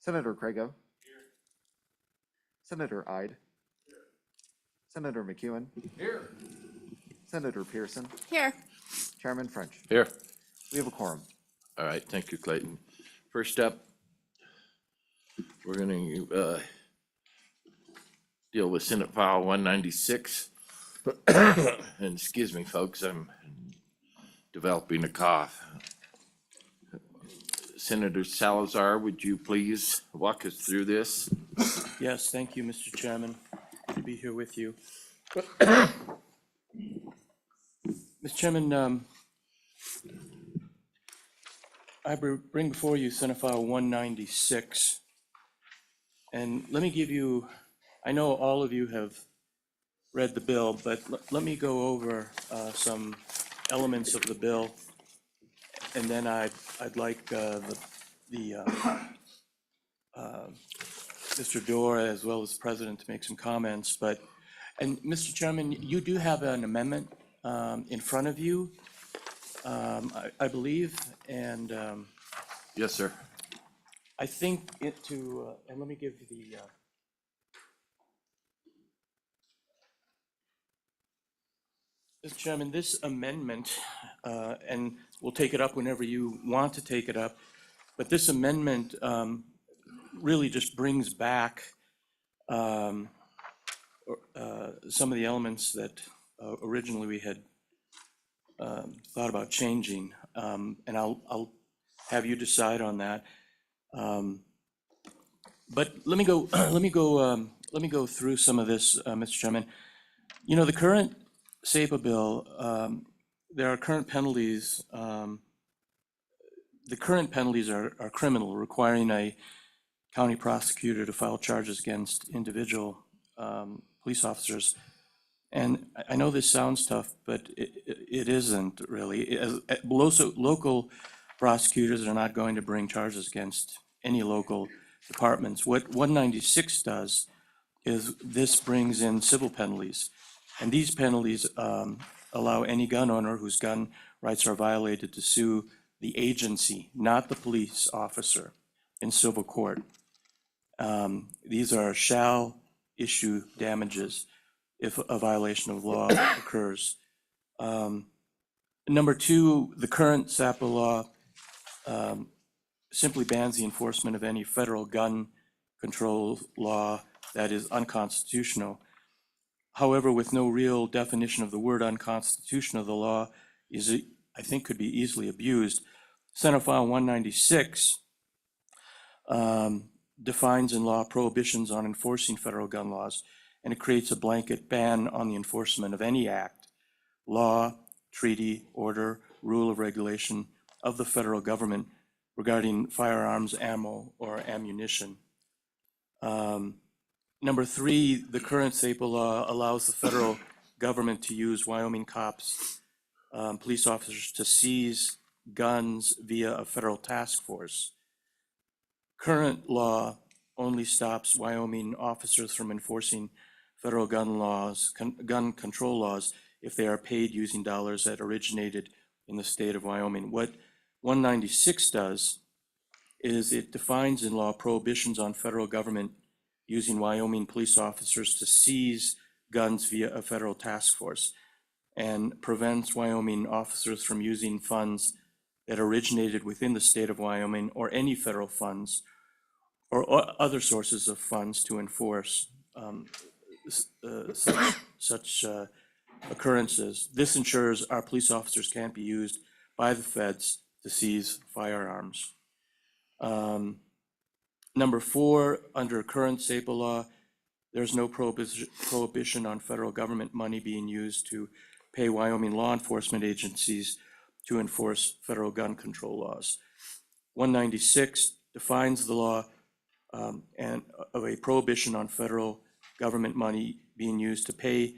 Senator Crago. Senator Ide. Senator McEwen. Here. Senator Pearson. Here. Chairman French. Here. We have a quorum. All right, thank you, Clayton. First up, we're gonna deal with Senate File 196. And excuse me, folks, I'm developing a cough. Senator Salazar, would you please walk us through this? Yes, thank you, Mr. Chairman. Good to be here with you. Mr. Chairman, I bring before you Senate File 196. And let me give you, I know all of you have read the bill, but let me go over some elements of the bill. And then I'd like Mr. Dorr as well as the President to make some comments. And Mr. Chairman, you do have an amendment in front of you, I believe, and Yes, sir. I think and let me give you the, Mr. Chairman, this amendment, and we'll take it up whenever you want to take it up, but this amendment really just brings back some of the elements that originally we had thought about changing, and I'll have you decide on that. But let me go through some of this, Mr. Chairman. You know, the current SAPA bill, there are current penalties. The current penalties are criminal, requiring a county prosecutor to file charges against individual police officers. And I know this sounds tough, but it isn't really. Local prosecutors are not going to bring charges against any local departments. What 196 does is this brings in civil penalties. And these penalties allow any gun owner whose gun rights are violated to sue the agency, not the police officer, in civil court. These are shall issue damages if a violation of law occurs. Number two, the current SAPA law simply bans the enforcement of any federal gun control law that is unconstitutional. However, with no real definition of the word unconstitutional, the law is, I think, could be easily abused. Senate File 196 defines in law prohibitions on enforcing federal gun laws, and it creates a blanket ban on the enforcement of any act, law, treaty, order, rule of regulation of the federal government regarding firearms, ammo, or ammunition. Number three, the current SAPA law allows the federal government to use Wyoming cops, police officers, to seize guns via a federal task force. Current law only stops Wyoming officers from enforcing federal gun laws, gun control laws, if they are paid using dollars that originated in the state of Wyoming. What 196 does is it defines in law prohibitions on federal government using Wyoming police officers to seize guns via a federal task force, and prevents Wyoming officers from using funds that originated within the state of Wyoming or any federal funds or other sources of funds to enforce such occurrences. This ensures our police officers can't be used by the feds to seize firearms. Number four, under current SAPA law, there's no prohibition on federal government money being used to pay Wyoming law enforcement agencies to enforce federal gun control laws. 196 defines the law and of a prohibition on federal government money being used to pay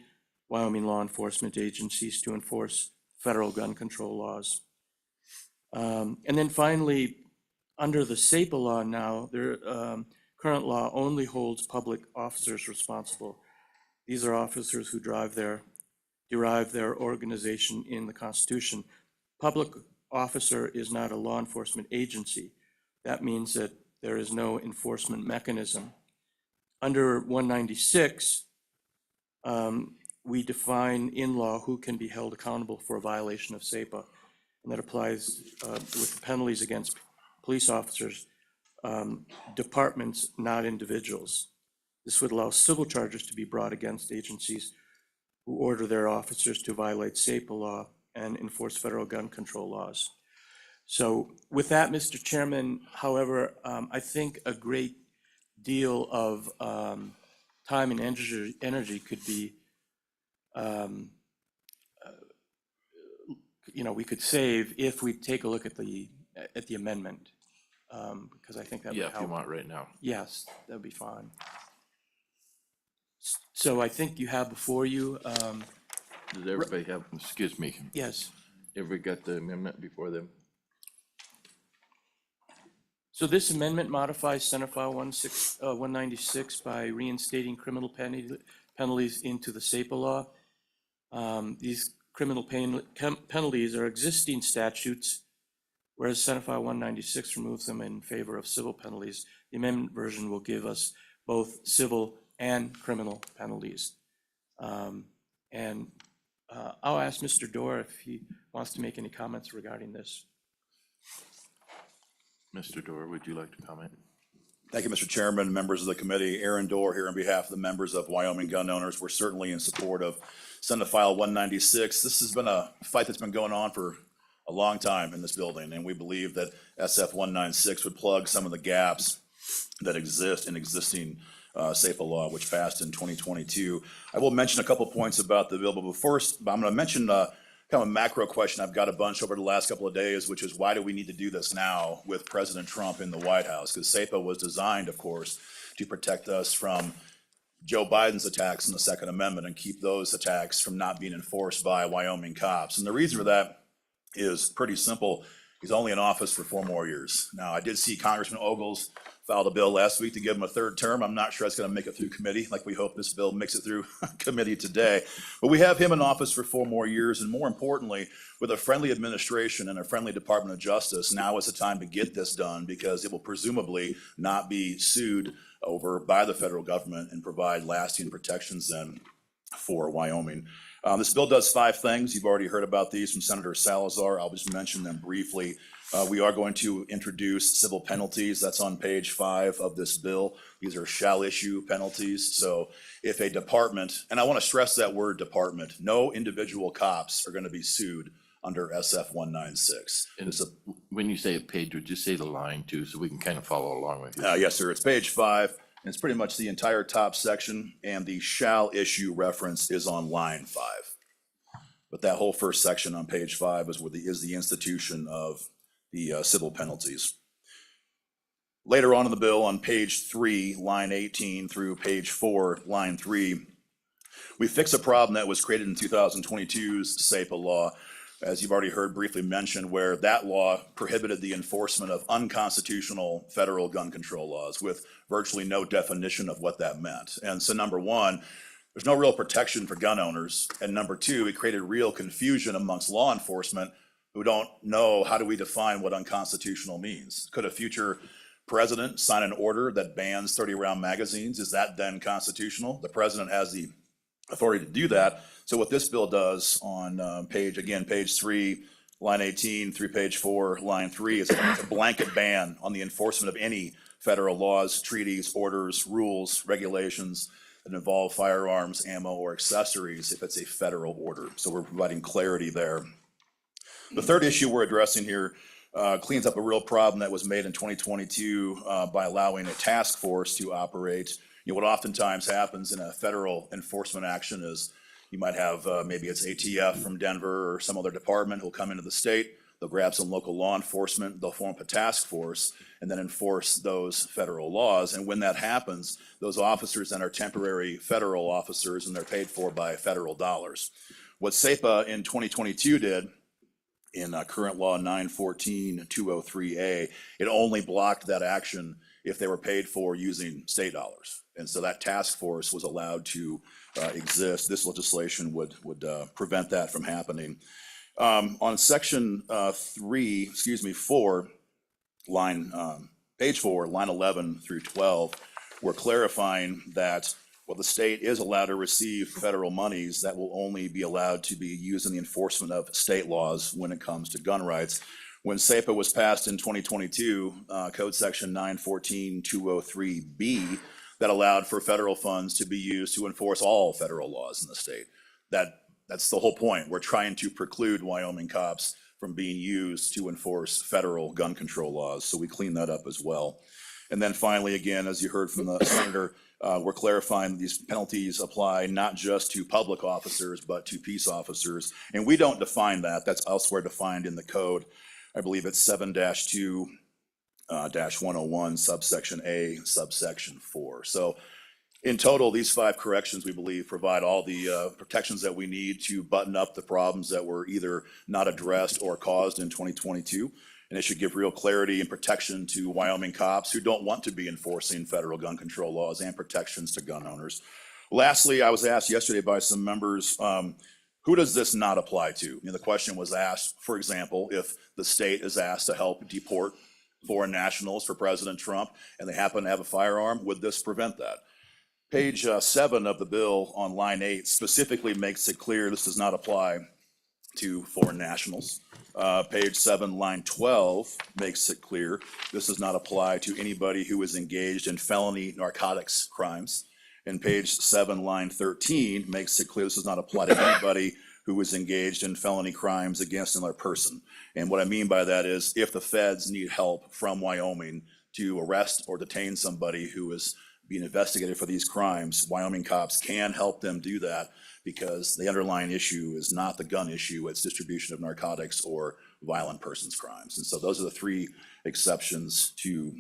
Wyoming law enforcement agencies to enforce federal gun control laws. And then finally, under the SAPA law now, current law only holds public officers responsible. These are officers who derive their organization in the Constitution. Public officer is not a law enforcement agency. That means that there is no enforcement mechanism. Under 196, we define in law who can be held accountable for a violation of SEPA, and that applies with penalties against police officers, departments, not individuals. This would allow civil charges to be brought against agencies who order their officers to violate SEPA law and enforce federal gun control laws. So with that, Mr. Chairman, however, I think a great deal of time and energy could be, we could save if we take a look at the amendment, because I think that would Yeah, if you help. want right now. Yes, that'd be fine. So I think you have before you, Does everybody have, excuse me, yes. everybody got the amendment before them? So this amendment modifies Senate File 196 by reinstating criminal penalties into the SEPA law. These criminal penalties are existing statutes, whereas Senate File 196 removes them in favor of civil penalties. The amendment version will give us both civil and criminal penalties. I'll ask Mr. Dorr if he wants to make any comments regarding this. Mr. Dorr, would you like to comment? Thank you, Mr. Chairman, members of the committee. Aaron Dorr here on behalf of the members of Wyoming Gun Owners. We're certainly in support of Senate File 196. This has been a fight that's been going on for a long time in this building, and we believe that SF 196 would plug some of the gaps that exist in existing SEPA law, which passed in 2022. I will mention a couple points about the bill, but first, I'm going to mention kind of a macro question I've got a bunch over the last couple of days, which is why do we need to do this now with President Trump in the White House? Because SEPA was designed, of course, to protect us from Joe Biden's attacks on the Second Amendment and keep those attacks from not being enforced by Wyoming cops. And the reason for that is pretty simple. He's only in office for 4 more years. Now, I did see Congressman Ogles filed a bill last week to give him a 3rd term. I'm not sure it's going to make it through committee like we hope this bill makes it through committee today. But we have him in office for 4 more years. And more importantly, with a friendly administration and a friendly Department of Justice, now is the time to get this done because it will presumably not be sued over by the federal government and provide lasting protections then for Wyoming. This bill does 5 things. You've already heard about these from Senator Salazar. I'll just mention them briefly. We are going to introduce civil penalties. That's on page 5 of this bill. These are shall issue penalties. So if a department, and I want to stress that word department, no individual cops are going to be sued under SF 196. And so when you say a page, would you say the line too, so we can kind of follow along with you? Yes, sir. It's page 5. And it's pretty much the entire top section, and the shall issue reference is on line 5. But that whole first section on page 5 is the institution of the civil penalties. Later on in the bill, on page 3, line 18 through page 4, line 3, we fix a problem that was created in 2022's SEPA law, as you've already heard briefly mentioned, where that law prohibited the enforcement of unconstitutional federal gun control laws with virtually no definition of what that meant. And so number 1, there's no real protection for gun owners. And number 2, it created real confusion amongst law enforcement who don't know how do we define what unconstitutional means. Could a future president sign an order that bans 30-round magazines? Is that then constitutional? The president has the authority to do that. So what this bill does on page 3, line 18 through page 4, line 3, is a blanket ban on the enforcement of any federal laws, treaties, orders, rules, regulations that involve firearms, ammo, or accessories if it's a federal order. So we're providing clarity there. The third issue we're addressing here cleans up a real problem that was made in 2022 by allowing a task force to operate. What oftentimes happens in a federal enforcement action is you might have maybe it's ATF from Denver or some other department who'll come into the state. They'll grab some local law enforcement, they'll form up a task force and then enforce those federal laws. And when that happens, those officers then are temporary federal officers and they're paid for by federal dollars. What SEPA in 2022 did in current law 914-203A, it only blocked that action if they were paid for using state dollars. And so that task force was allowed to exist. This legislation would prevent that from happening. On section 4, line page 4, line 11 through 12, we're clarifying that while the state is allowed to receive federal monies, that will only be allowed to be used in the enforcement of state laws when it comes to gun rights. When SAPA was passed in 2022, Code Section 914-203B, that allowed for federal funds to be used to enforce all federal laws in the state. That's the whole point. We're trying to preclude Wyoming cops from being used to enforce federal gun control laws. So we clean that up as well. And then finally, again, as you heard from the senator, we're clarifying these penalties apply not just to public officers, but to peace officers. And we don't define that. That's elsewhere defined in the code. I believe it's 7-2-101, subsection A, subsection 4. So in total, these 5 corrections, we believe, provide all the protections that we need to button up the problems that were either not addressed or caused in 2022. And it should give real clarity and protection to Wyoming cops who don't want to be enforcing federal gun control laws, and protections to gun owners. Lastly, I was asked yesterday by some members, who does this not apply to? You know, the question was asked, for example, if the state is asked to help deport foreign nationals for President Trump and they happen to have a firearm, would this prevent that? Page 7 of the bill on line 8 specifically makes it clear this does not apply to foreign nationals. Page 7, line 12 makes it clear this does not apply to anybody who is engaged in felony narcotics crimes. And page 7, line 13 makes it clear this does not apply to anybody who is engaged in felony crimes against another person. And what I mean by that is if the feds need help from Wyoming to arrest or detain somebody who is being investigated for these crimes, Wyoming cops can help them do that, because the underlying issue is not the gun issue, it's distribution of narcotics or violent persons crimes. And so those are the 3 exceptions to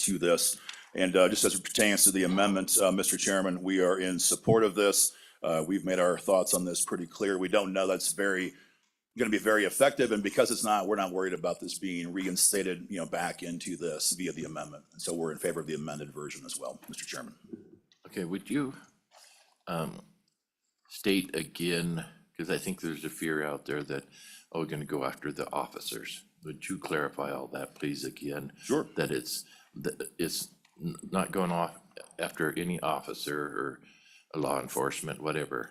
this. And just as it pertains to the amendment, Mr. Chairman, we are in support of this. We've made our thoughts on this pretty clear. We don't know that's going to be very effective, and because it's not, we're not worried about this being reinstated, back into this via the amendment. And so we're in favor of the amended version as well, Mr. Chairman. Okay, would you state again, because I think there's a fear out there that, we're gonna go after the officers. Would you clarify all that, please, again? Sure. That it's not going off after any officer or a law enforcement, whatever.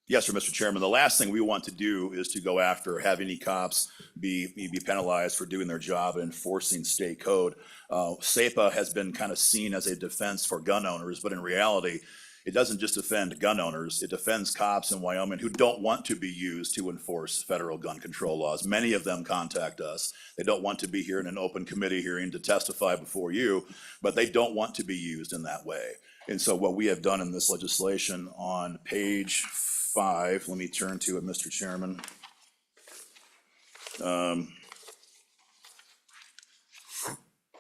Yes, sir, Mr. Chairman. The last thing we want to do is to go after, have any cops be penalized for doing their job and enforcing state code. SAPA has been kind of seen as a defense for gun owners, but in reality, it doesn't just defend gun owners, it defends cops in Wyoming who don't want to be used to enforce federal gun control laws. Many of them contact us. They don't want to be here in an open committee hearing to testify before you, but they don't want to be used in that way. And so what we have done in this legislation on page 5, let me turn to it, Mr. Chairman. Actually,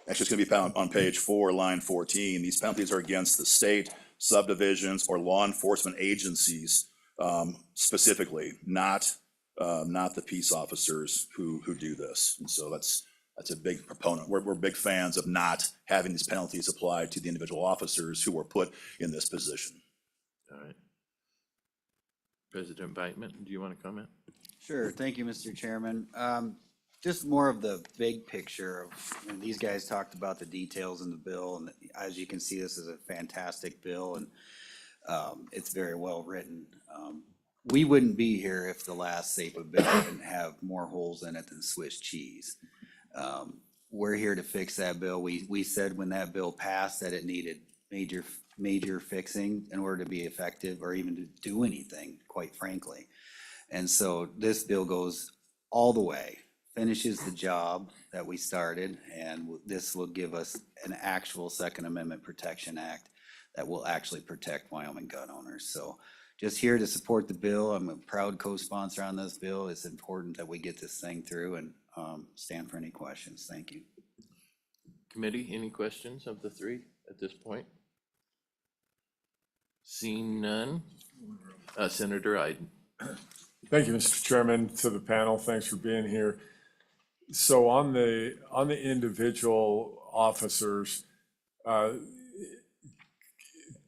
it's going to be on page 4, line 14. These penalties are against the state, subdivisions, or law enforcement agencies specifically, not the peace officers who do this. And so that's a big proponent. We're big fans of not having these penalties applied to the individual officers who were put in this position. All right. President Bateman, do you want to comment? Sure. Thank you, Mr. Chairman. Just more of the big picture of, and these guys talked about the details in the bill, and as you can see, this is a fantastic bill, and it's very well written. We wouldn't be here if the last SAPA bill didn't have more holes in it than Swiss cheese. We're here to fix that bill. We said when that bill passed that it needed major fixing in order to be effective or even to do anything, quite frankly. And so this bill goes all the way, finishes the job that we started, and this will give us an actual Second Amendment Protection Act that will actually protect Wyoming gun owners. So just here to support the bill. I'm a proud co-sponsor on this bill. It's important that we get this thing through, and stand for any questions. Thank you. Committee, any questions of the 3 at this point? Seeing none. Senator Iden. Thank you, Mr. Chairman, to the panel. Thanks for being here. So on the individual officers, does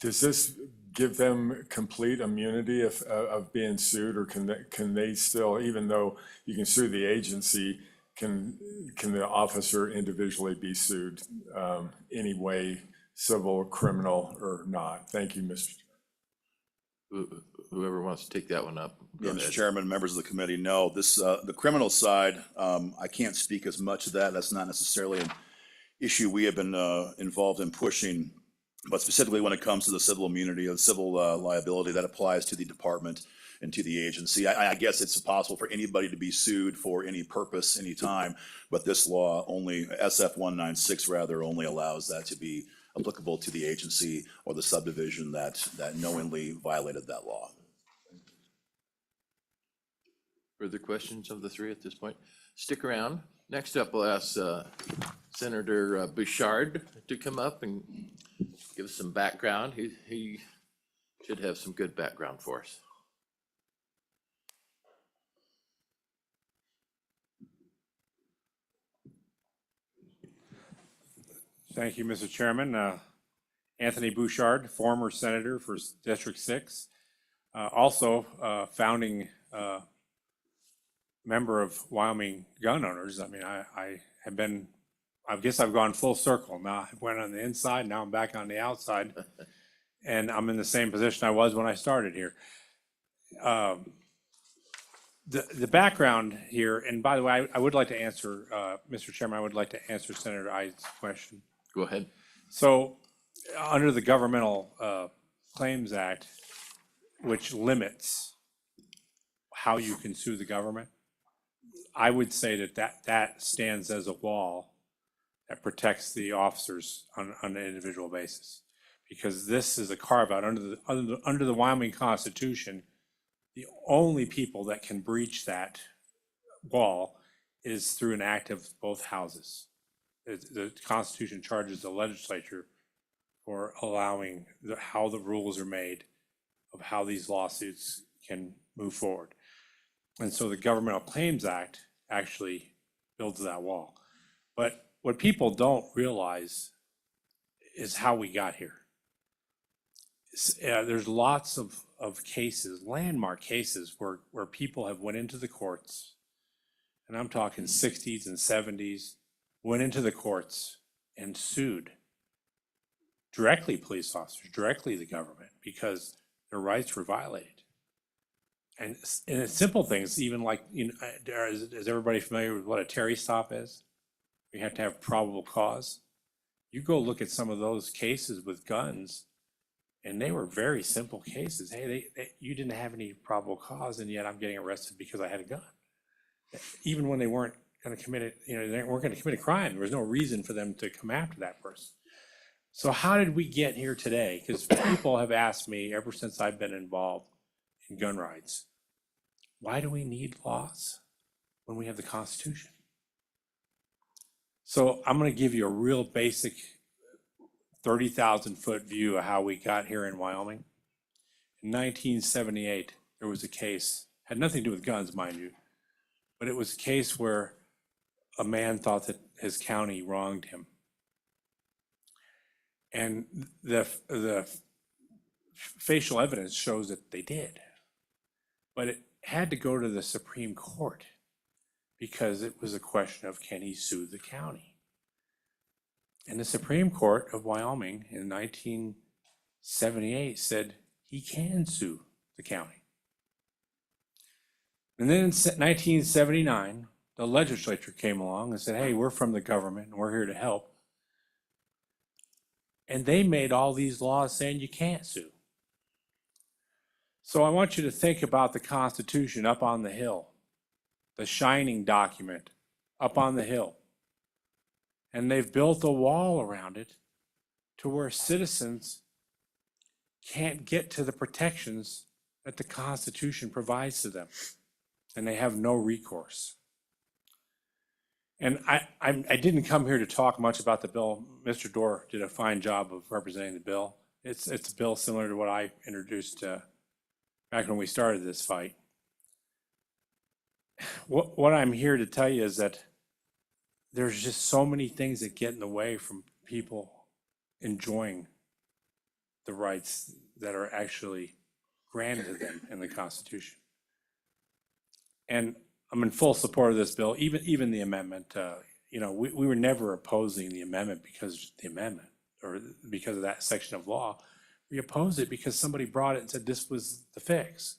this give them complete immunity of being sued, or can they still, even though you can sue the agency, can the officer individually be sued any way, civil, criminal, or not? Thank you, Mr. Whoever wants to take that one up. Go Yeah, Mr. ahead. Chairman, members of the committee, no, this, the criminal side, I can't speak as much to that. That's not necessarily an issue we have been involved in pushing. But specifically when it comes to the civil immunity or civil liability, that applies to the department and to the agency. I guess it's possible for anybody to be sued for any purpose, anytime, but this law only, SF 196 rather, only allows that to be applicable to the agency or the subdivision that knowingly violated that law. Further questions of the three at this point? Stick around. Next up, we'll ask Senator Bouchard to come up and give us some background. He should have some good background for us. Thank you, Mr. Chairman. Anthony Bouchard, former senator for District 6, also founding member of Wyoming Gun Owners. I mean, I have been, I guess I've gone full circle. Now I went on the inside, now I'm back on the outside, and I'm in the same position I was when I started here. The background here, and by the way, I would like to answer, Mr. Chairman, I would like to answer Senator Ide's question. Go ahead. So, under the Governmental Claims Act, which limits how you can sue the government, I would say that stands as a wall that protects the officers on an individual basis. Because this is a carve-out under the Wyoming Constitution. The only people that can breach that wall is through an act of both houses. The Constitution charges the legislature for allowing how the rules are made of how these lawsuits can move forward. And so the Governmental Claims Act actually builds that wall. But what people don't realize is how we got here. There's lots of cases, landmark cases, where people have went into the courts, and I'm talking 60s and 70s, went into the courts and sued directly police officers, directly the government, because their rights were violated. And it's simple things, even like, you know, is everybody familiar with what a Terry stop is? You have to have probable cause. You go look at some of those cases with guns, and they were very simple cases. Hey, you didn't have any probable cause, and yet I'm getting arrested because I had a gun. Even when they weren't going to commit it, you know, they weren't going to commit a crime. There was no reason for them to come after that person. So how did we get here today? Because people have asked me ever since I've been involved in gun rights, why do we need laws when we have the Constitution? So I'm going to give you a real basic 30,000-foot view of how we got here in Wyoming. In 1978, there was a case, had nothing to do with guns, mind you, but it was a case where a man thought that his county wronged him. And the facial evidence shows that they did. But it had to go to the Supreme Court because it was a question of, can he sue the county? And the Supreme Court of Wyoming in 1978 said he can sue the county. And then in 1979, the legislature came along and said, hey, we're from the government and we're here to help. And they made all these laws saying you can't sue. So I want you to think about the Constitution up on the hill, the shining document up on the hill. And they've built a wall around it to where citizens can't get to the protections that the Constitution provides to them. And they have no recourse. And I didn't come here to talk much about the bill. Mr. Doerr did a fine job of representing the bill. It's a bill similar to what I introduced back when we started this fight. What I'm here to tell you is that there's just so many things that get in the way from people enjoying the rights that are actually granted to them in the Constitution. And I'm in full support of this bill, even the amendment. You know, we were never opposing the amendment because of the amendment or because of that section of law. We opposed it because somebody brought it and said this was the fix.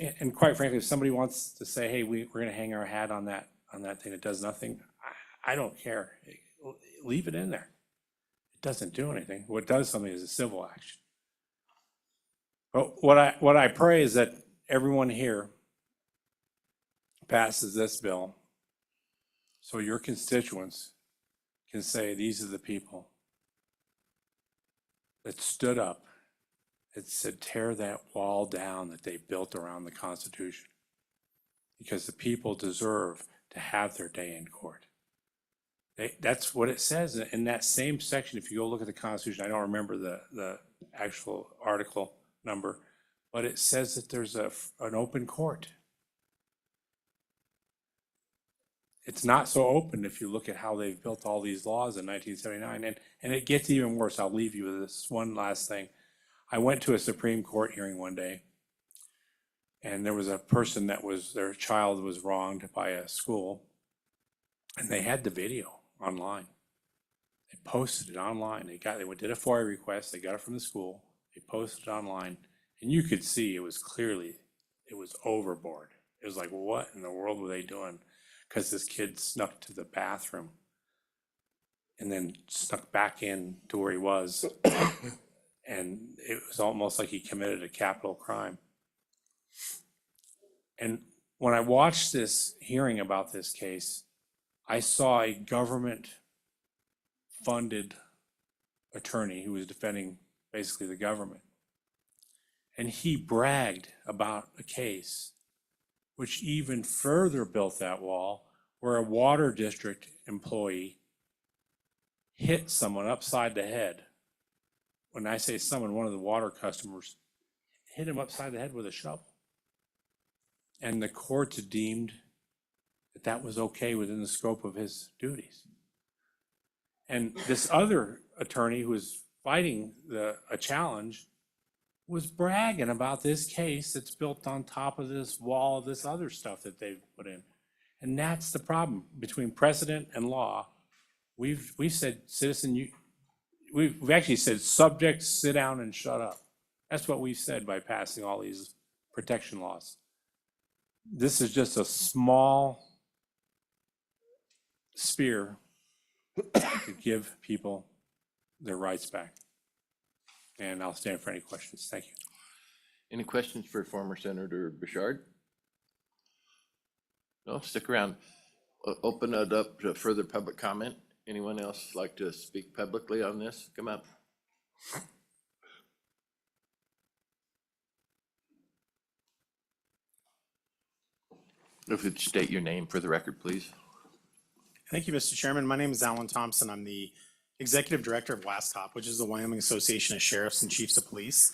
And quite frankly, if somebody wants to say, hey, we're going to hang our hat on that thing that does nothing, I don't care. Leave it in there. It doesn't do anything. What does something is a civil action. But what I pray is that everyone here passes this bill so your constituents can say these are the people that stood up and said tear that wall down that they built around the Constitution, because the people deserve to have their day in court. That's what it says in that same section. If you go look at the Constitution, I don't remember the actual article number, but it says that there's an open court. It's not so open if you look at how they've built all these laws in 1979. And it gets even worse. I'll leave you with this one last thing. I went to a Supreme Court hearing one day, and there was a person their child was wronged by a school, and they had the video online. They posted it online. They did a FOIA request. They got it from the school. They posted it online, and you could see it was overboard. It was like, what in the world were they doing? Because this kid snuck to the bathroom and then snuck back in to where he was. And it was almost like he committed a capital crime. And when I watched this hearing about this case, I saw a government-funded attorney who was defending basically the government. And he bragged about a case which even further built that wall, where a water district employee hit someone upside the head. When I say someone, one of the water customers hit him upside the head with a shovel. And the courts deemed that that was okay within the scope of his duties. And this other attorney who was fighting a challenge was bragging about this case that's built on top of this wall of this other stuff that they've put in. And that's the problem between precedent and law. We've said, citizen, we've actually said, subject, sit down and shut up. That's what we've said by passing all these protection laws. This is just a small spear to give people their rights back. And I'll stand for any questions. Thank you. Any questions for former Senator Bouchard? No, stick around. Open it up to further public comment. Anyone else like to speak publicly on this? Come up. If you'd state your name for the record, please. Thank you, Mr. Chairman. My name is Alan Thompson. I'm the Executive Director of WASCOP, which is the Wyoming Association of Sheriffs and Chiefs of Police.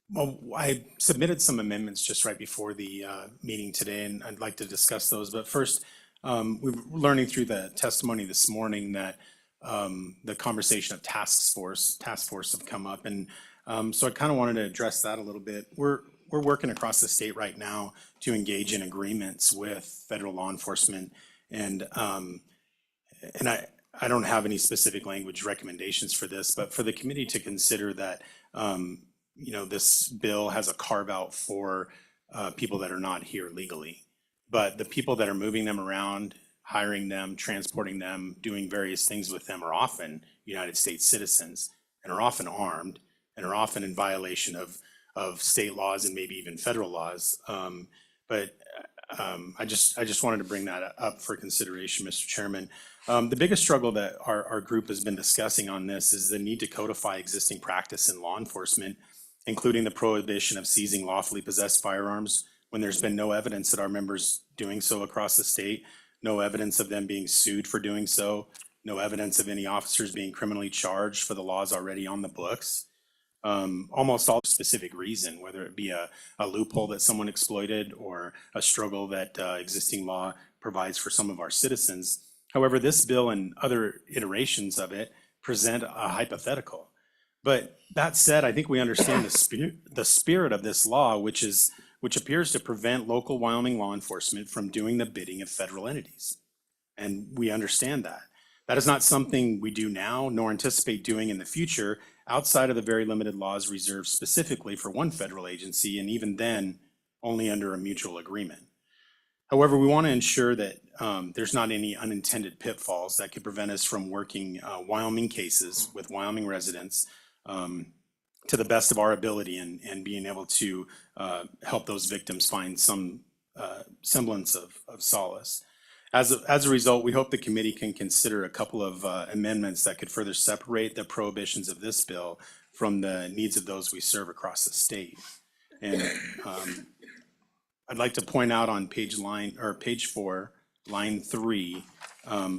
Well, I submitted some amendments just right before the meeting today, and I'd like to discuss those. But first, we were learning through the testimony this morning that the conversation of task force have come up. And so I kind of wanted to address that a little bit. We're working across the state right now to engage in agreements with federal law enforcement. And I don't have any specific language recommendations for this, but for the committee to consider that, this bill has a carve out for people that are not here legally, but the people that are moving them around, hiring them, transporting them, doing various things with them are often United States citizens and are often armed and are often in violation of state laws and maybe even federal laws. But I just wanted to bring that up for consideration, Mr. Chairman. The biggest struggle that our group has been discussing on this is the need to codify existing practice in law enforcement, including the prohibition of seizing lawfully possessed firearms when there's been no evidence that our members doing so across the state, no evidence of them being sued for doing so, no evidence of any officers being criminally charged for the laws already on the books. Almost all specific reason, whether it be a loophole that someone exploited or a struggle that existing law provides for some of our citizens. However, this bill and other iterations of it present a hypothetical. But that said, I think we understand the spirit of this law, which is which appears to prevent local Wyoming law enforcement from doing the bidding of federal entities. And we understand that. That is not something we do now, nor anticipate doing in the future, outside of the very limited laws reserved specifically for one federal agency, and even then, only under a mutual agreement. However, we want to ensure that there's not any unintended pitfalls that could prevent us from working Wyoming cases with Wyoming residents to the best of our ability and being able to help those victims find some semblance of solace. As a result, we hope the committee can consider a couple of amendments that could further separate the prohibitions of this bill from the needs of those we serve across the state. And I'd like to point out on page 4, line 3,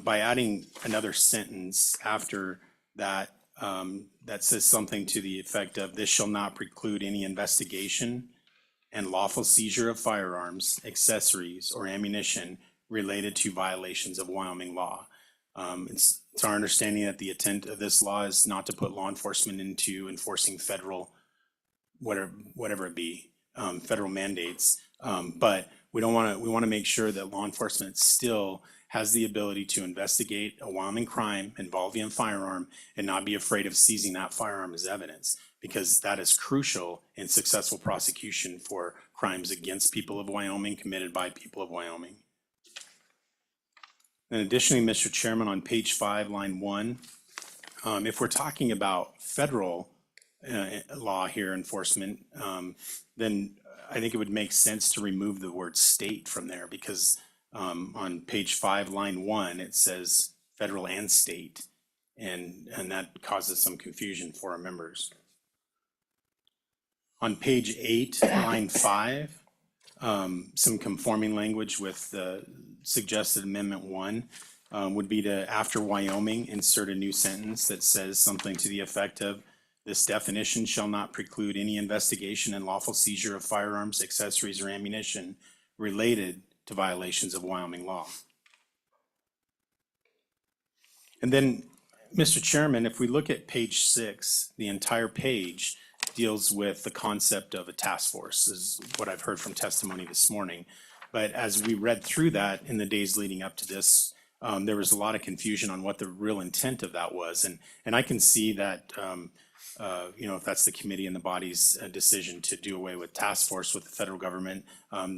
by adding another sentence after that that says something to the effect of, "This shall not preclude any investigation and lawful seizure of firearms, accessories, or ammunition related to violations of Wyoming law." It's our understanding that the intent of this law is not to put law enforcement into enforcing federal, whatever it be, federal mandates. But we want to make sure that law enforcement still has the ability to investigate a Wyoming crime involving a firearm and not be afraid of seizing that firearm as evidence, because that is crucial in successful prosecution for crimes against people of Wyoming committed by people of Wyoming. And additionally, Mr. Chairman, on page 5, line 1, if we're talking about federal law here enforcement, then I think it would make sense to remove the word state from there, because on page 5, line 1, it says federal and state, and that causes some confusion for our members. On page 8, line 5, some conforming language with the suggested amendment 1 would be to, after Wyoming, insert a new sentence that says something to the effect of, "This definition shall not preclude any investigation and lawful seizure of firearms, accessories, or ammunition related to violations of Wyoming law." And then, Mr. Chairman, if we look at page 6, the entire page deals with the concept of a task force, is what I've heard from testimony this morning. But as we read through that in the days leading up to this, there was a lot of confusion on what the real intent of that was. And I can see that, if that's the committee and the body's decision to do away with task force with the federal government,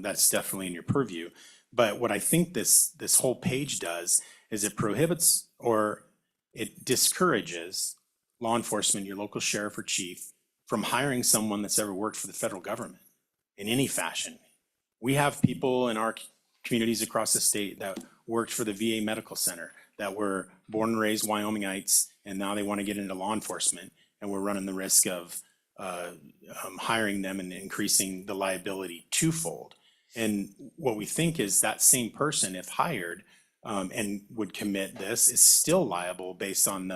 that's definitely in your purview. But what I think this whole page does is it prohibits or it discourages law enforcement, your local sheriff or chief, from hiring someone that's ever worked for the federal government in any fashion. We have people in our communities across the state that worked for the VA Medical Center, that were born and raised Wyomingites, and now they want to get into law enforcement, and we're running the risk of hiring them and increasing the liability twofold. And what we think is that same person, if hired, and would commit this, is still liable based on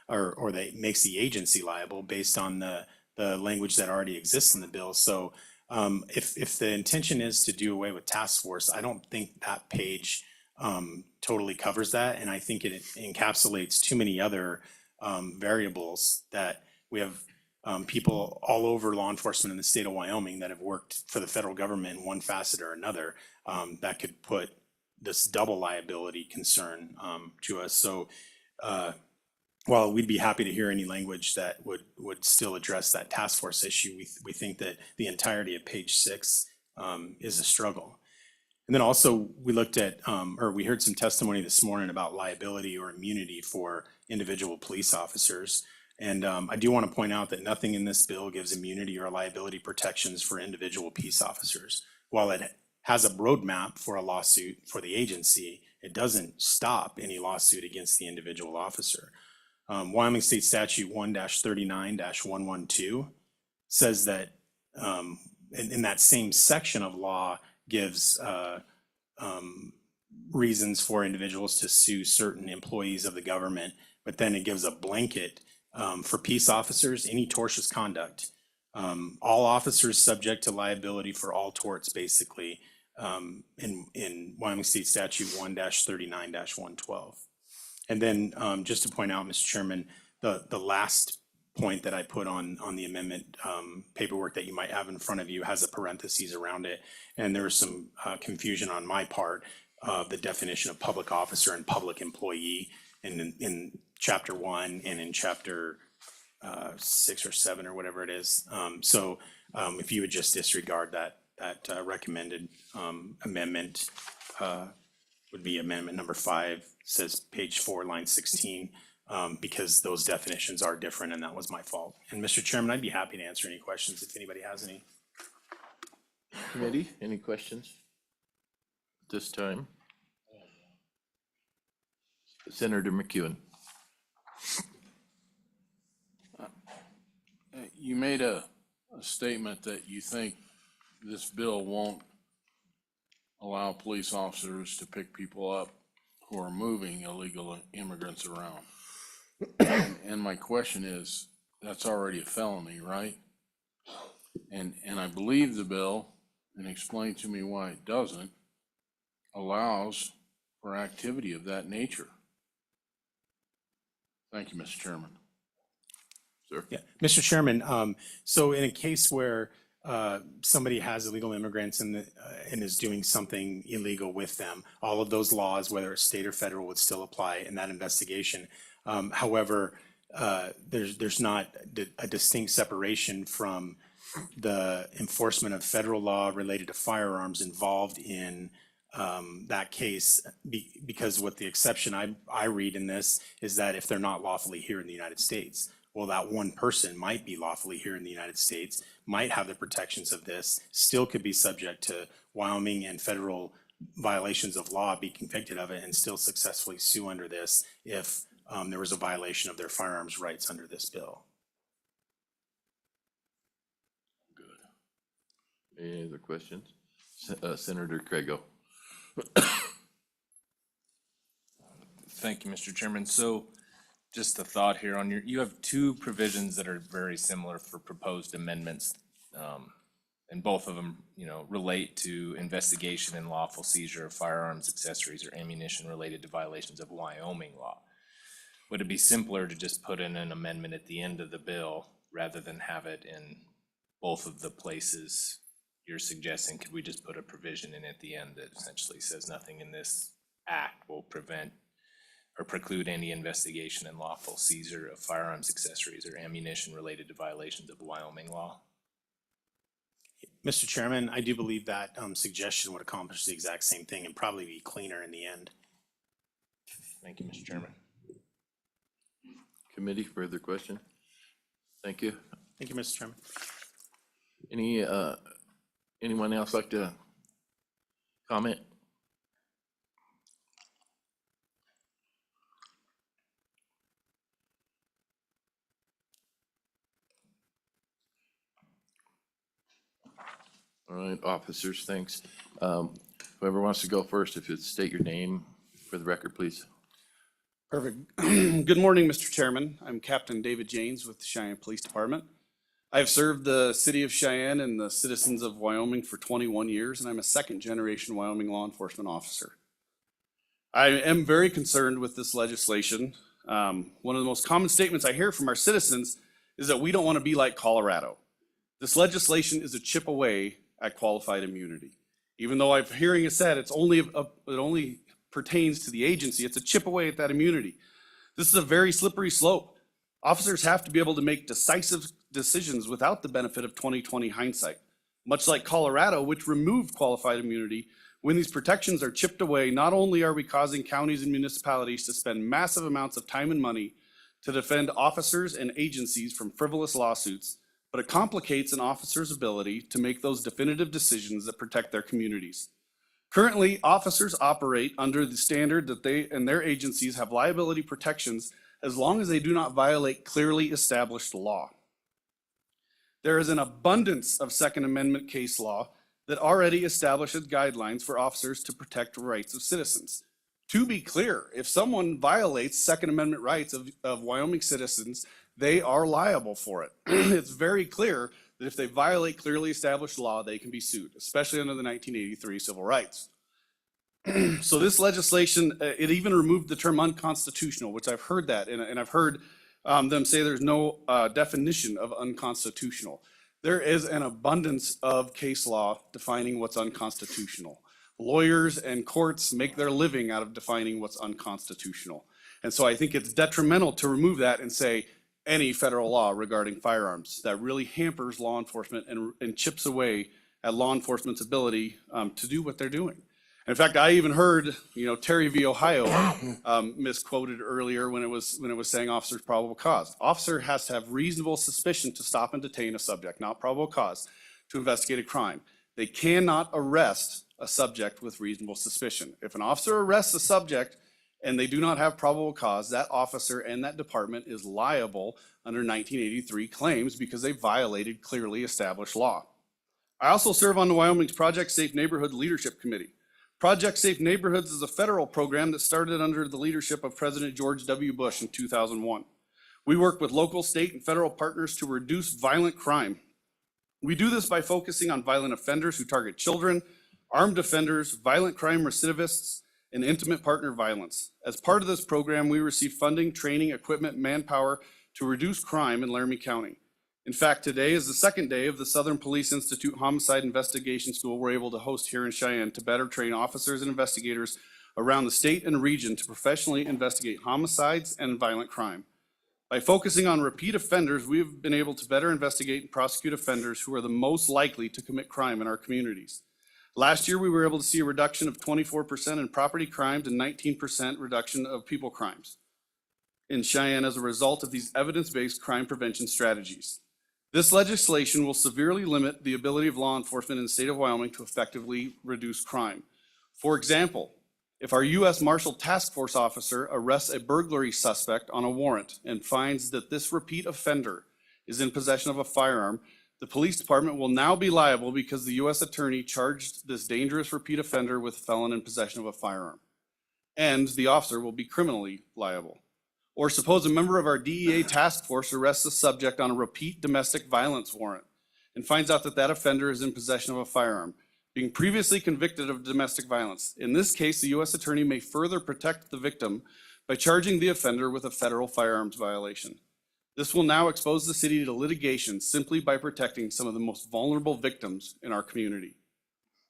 or that makes the agency liable based on the language that already exists in the bill. So if the intention is to do away with task force, I don't think that page totally covers that. And I think it encapsulates too many other variables that we have people all over law enforcement in the state of Wyoming that have worked for the federal government in one facet or another, that could put this double liability concern to us. So while we'd be happy to hear any language that would still address that task force issue, we think that the entirety of page 6 is a struggle. And then also we looked at, or we heard some testimony this morning about liability or immunity for individual police officers. And I do want to point out that nothing in this bill gives immunity or liability protections for individual peace officers. While it has a roadmap for a lawsuit for the agency, it doesn't stop any lawsuit against the individual officer. Wyoming State Statute 1-39-112 says that in that same section of law gives reasons for individuals to sue certain employees of the government, but then it gives a blanket for peace officers, any tortious conduct. All officers subject to liability for all torts, basically, in Wyoming State Statute 1-39-112. And then just to point out, Mr. Chairman, the last point that I put on the amendment paperwork that you might have in front of you has a parentheses around it. And there was some confusion on my part of the definition of public officer and public employee in chapter 1 and in chapter 6 or 7 or whatever it is. So if you would just disregard that recommended amendment, would be amendment number 5, says page 4, line 16, because those definitions are different, and that was my fault. And Mr. Chairman, I'd be happy to answer any questions if anybody has any. Committee, any questions at this time? Senator McEwen. You made a statement that you think this bill won't allow police officers to pick people up who are moving illegal immigrants around. And my question is, that's already a felony, right? And I believe the bill, and explain to me why it doesn't, allows for activity of that nature. Thank you, Mr. Chairman. Sir? Yeah, Mr. Chairman, so in a case where somebody has illegal immigrants and is doing something illegal with them, all of those laws, whether it's state or federal, would still apply in that investigation. However, there's not a distinct separation from the enforcement of federal law related to firearms involved in that case, because what the exception I read in this is that if they're not lawfully here in the United States, well, that one person might be lawfully here in the United States, might have the protections of this, still could be subject to Wyoming and federal violations of law, be convicted of it, and still successfully sue under this if there was a violation of their firearms rights under this bill. Good. Any other questions? Senator Craigo. Thank you, Mr. Chairman. So just a thought here on you have two provisions that are very similar for proposed amendments. And both of them, relate to investigation and lawful seizure of firearms, accessories, or ammunition related to violations of Wyoming law. Would it be simpler to just put in an amendment at the end of the bill rather than have it in both of the places you're suggesting? Could we just put a provision in at the end that essentially says nothing in this act will prevent or preclude any investigation and lawful seizure of firearms, accessories, or ammunition related to violations of Wyoming law? Mr. Chairman, I do believe that suggestion would accomplish the exact same thing and probably be cleaner in the end. Thank you, Mr. Chairman. Committee, further question? Thank you. Thank you, Mr. Chairman. Anyone else like to comment? All right, officers, thanks. Whoever wants to go first, if you'd state your name for the record, please. Perfect. Good morning, Mr. Chairman. I'm Captain David Janes with the Cheyenne Police Department. I've served the city of Cheyenne and the citizens of Wyoming for 21 years, and I'm a second-generation Wyoming law enforcement officer. I am very concerned with this legislation. One of the most common statements I hear from our citizens is that we don't want to be like Colorado. This legislation is a chip away at qualified immunity. Even though I'm hearing it said it only pertains to the agency, it's a chip away at that immunity. This is a very slippery slope. Officers have to be able to make decisive decisions without the benefit of 20/20 hindsight. Much like Colorado, which removed qualified immunity, when these protections are chipped away, not only are we causing counties and municipalities to spend massive amounts of time and money to defend officers and agencies from frivolous lawsuits, but it complicates an officer's ability to make those definitive decisions that protect their communities. Currently, officers operate under the standard that they and their agencies have liability protections as long as they do not violate clearly established law. There is an abundance of Second Amendment case law that already establishes guidelines for officers to protect rights of citizens. To be clear, if someone violates Second Amendment rights of Wyoming citizens, they are liable for it. It's very clear that if they violate clearly established law, they can be sued, especially under the 1983 Civil Rights. So this legislation, it even removed the term unconstitutional, which I've heard that, and I've heard them say there's no definition of unconstitutional. There is an abundance of case law defining what's unconstitutional. Lawyers and courts make their living out of defining what's unconstitutional. And so I think it's detrimental to remove that and say any federal law regarding firearms. That really hampers law enforcement and chips away at law enforcement's ability to do what they're doing. In fact, I even heard, Terry v. Ohio misquoted earlier when it was saying officer's probable cause. Officer has to have reasonable suspicion to stop and detain a subject, not probable cause, to investigate a crime. They cannot arrest a subject with reasonable suspicion. If an officer arrests a subject and they do not have probable cause, that officer and that department is liable under 1983 claims because they violated clearly established law. I also serve on the Wyoming's Project Safe Neighborhood Leadership Committee. Project Safe Neighborhoods is a federal program that started under the leadership of President George W. Bush in 2001. We work with local, state, and federal partners to reduce violent crime. We do this by focusing on violent offenders who target children, armed offenders, violent crime recidivists, and intimate partner violence. As part of this program, we receive funding, training, equipment, manpower to reduce crime in Laramie County. In fact, today is the second day of the Southern Police Institute Homicide Investigation School we're able to host here in Cheyenne to better train officers and investigators around the state and region to professionally investigate homicides and violent crime. By focusing on repeat offenders, we've been able to better investigate and prosecute offenders who are the most likely to commit crime in our communities. Last year, we were able to see a reduction of 24% in property crimes and 19% reduction of people crimes in Cheyenne as a result of these evidence-based crime prevention strategies. This legislation will severely limit the ability of law enforcement in the state of Wyoming to effectively reduce crime. For example, if our U.S. Marshal Task Force officer arrests a burglary suspect on a warrant and finds that this repeat offender is in possession of a firearm, the police department will now be liable because the U.S. attorney charged this dangerous repeat offender with felon in possession of a firearm. And the officer will be criminally liable. Or suppose a member of our DEA task force arrests a subject on a repeat domestic violence warrant and finds out that that offender is in possession of a firearm, being previously convicted of domestic violence. In this case, the U.S. attorney may further protect the victim by charging the offender with a federal firearms violation. This will now expose the city to litigation simply by protecting some of the most vulnerable victims in our community.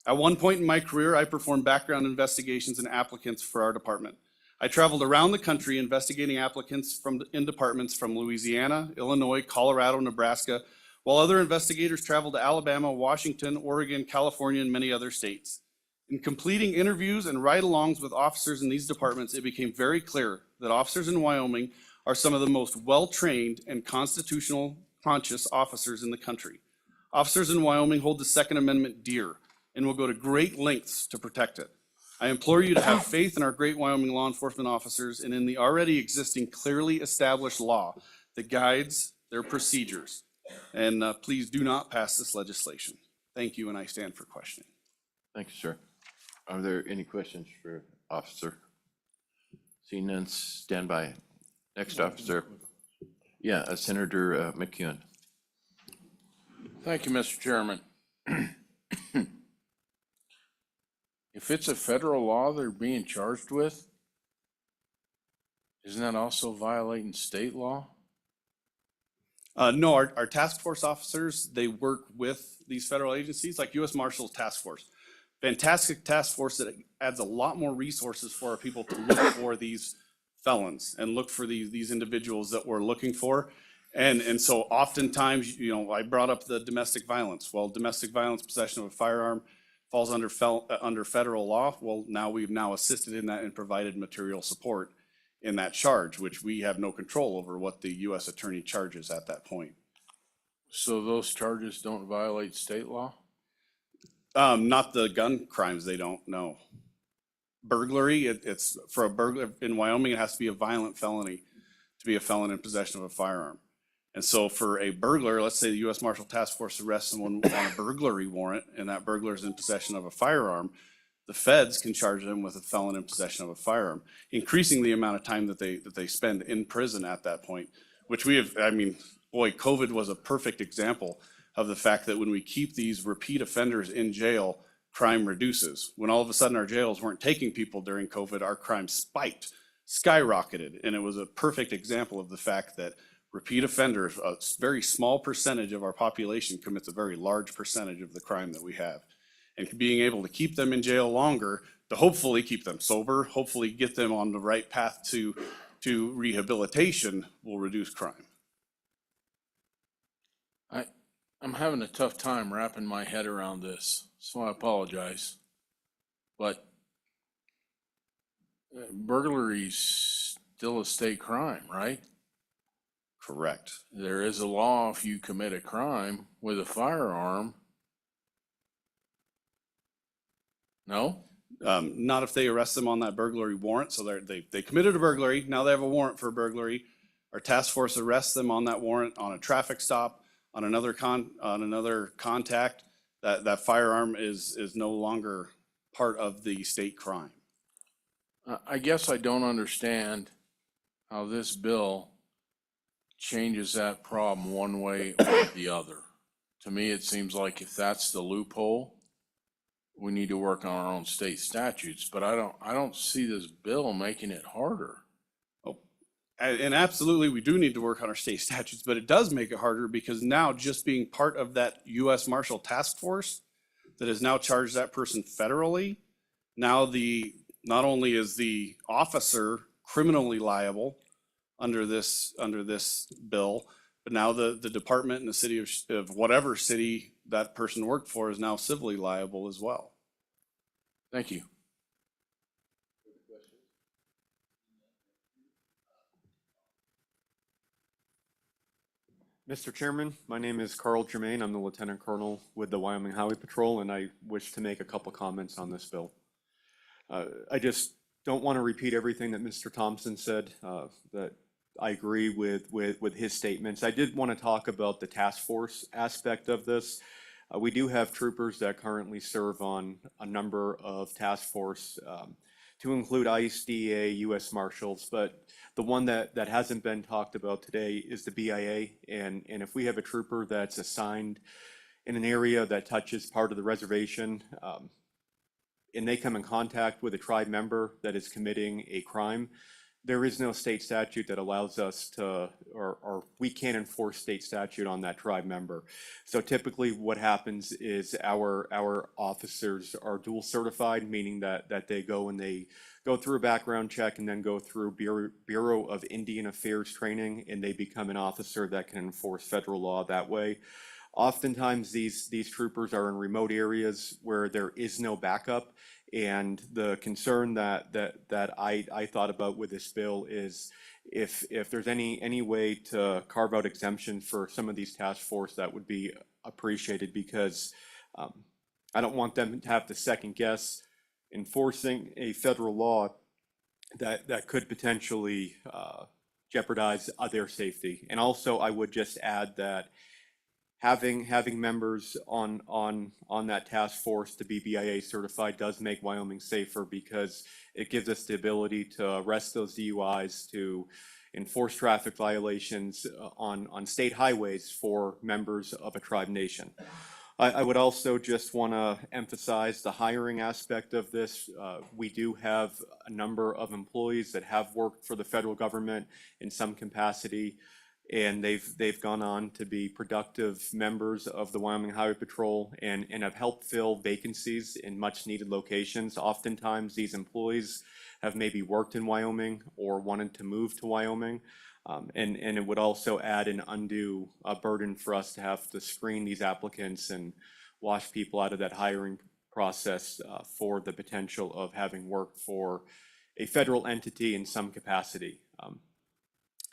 At one point in my career, I performed background investigations and applicants for our department. I traveled around the country investigating applicants in departments from Louisiana, Illinois, Colorado, Nebraska, while other investigators traveled to Alabama, Washington, Oregon, California, and many other states. In completing interviews and ride-alongs with officers in these departments, it became very clear that officers in Wyoming are some of the most well-trained and constitutional conscious officers in the country. Officers in Wyoming hold the Second Amendment dear and will go to great lengths to protect it. I implore you to have faith in our great Wyoming law enforcement officers and in the already existing clearly established law that guides their procedures. And please do not pass this legislation. Thank you, and I stand for questioning. Thank you, sir. Are there any questions for officer? Seeing none, stand by. Next officer. Yeah, Senator McEwen. Thank you, Mr. Chairman. If it's a federal law they're being charged with, isn't that also violating state law? No, our task force officers, they work with these federal agencies like U.S. Marshals Task Force. Fantastic task force that adds a lot more resources for our people to look for these felons and look for these individuals that we're looking for. And so oftentimes, I brought up the domestic violence. Well, domestic violence, possession of a firearm falls under federal law. Well, we've assisted in that and provided material support in that charge, which we have no control over what the U.S. attorney charges at that point. So those charges don't violate state law? Not the gun crimes, they don't, no. Burglary, it's for a burglar in Wyoming, it has to be a violent felony to be a felon in possession of a firearm. And so for a burglar, let's say the U.S. Marshal Task Force arrests someone on a burglary warrant and that burglar is in possession of a firearm, the feds can charge them with a felon in possession of a firearm, increasing the amount of time that they spend in prison at that point, which COVID was a perfect example of the fact that when we keep these repeat offenders in jail, crime reduces. When all of a sudden our jails weren't taking people during COVID, our crime spiked skyrocketed. And it was a perfect example of the fact that repeat offenders, a very small percentage of our population commits a very large percentage of the crime that we have. And being able to keep them in jail longer to hopefully keep them sober, hopefully get them on the right path to rehabilitation will reduce crime. I'm having a tough time wrapping my head around this, so I apologize. But burglary's still a state crime, right? Correct. There is a law if you commit a crime with a firearm. No? Not if they arrest them on that burglary warrant. So they committed a burglary. Now they have a warrant for a burglary. Our task force arrests them on that warrant on a traffic stop, on another contact. That firearm is no longer part of the state crime. I guess I don't understand how this bill changes that problem one way or the other. To me, it seems like if that's the loophole, we need to work on our own state statutes, but I don't see this bill making it harder. And absolutely, we do need to work on our state statutes, but it does make it harder because now just being part of that U.S. Marshal Task Force that has now charged that person federally, now not only is the officer criminally liable under this bill, but now the department in the city of whatever city that person worked for is now civilly liable as well. Thank you. Mr. Chairman, my name is Carl Germain. I'm the Lieutenant Colonel with the Wyoming Highway Patrol, and I wish to make a couple comments on this bill. I just don't want to repeat everything that Mr. Thompson said, that I agree with his statements. I did want to talk about the task force aspect of this. We do have troopers that currently serve on a number of task force, to include ICE, DEA, U.S. Marshals, but the one that hasn't been talked about today is the BIA. And if we have a trooper that's assigned in an area that touches part of the reservation, and they come in contact with a tribe member that is committing a crime, there is no state statute that allows us to, or we can't enforce state statute on that tribe member. So typically what happens is our officers are dual certified, meaning that they go and they go through a background check and then go through Bureau of Indian Affairs training, and they become an officer that can enforce federal law that way. Oftentimes these troopers are in remote areas where there is no backup. And the concern that I thought about with this bill is if there's any way to carve out exemptions for some of these task force, that would be appreciated, because I don't want them to have to second guess enforcing a federal law that could potentially jeopardize their safety. And also I would just add that having members on that task force to be BIA certified does make Wyoming safer, because it gives us the ability to arrest those DUIs, to enforce traffic violations on state highways for members of a tribe nation. I would also just want to emphasize the hiring aspect of this. We do have a number of employees that have worked for the federal government in some capacity, and they've gone on to be productive members of the Wyoming Highway Patrol and have helped fill vacancies in much needed locations. Oftentimes these employees have maybe worked in Wyoming or wanted to move to Wyoming. And it would also add an undue burden for us to have to screen these applicants and wash people out of that hiring process for the potential of having worked for a federal entity in some capacity.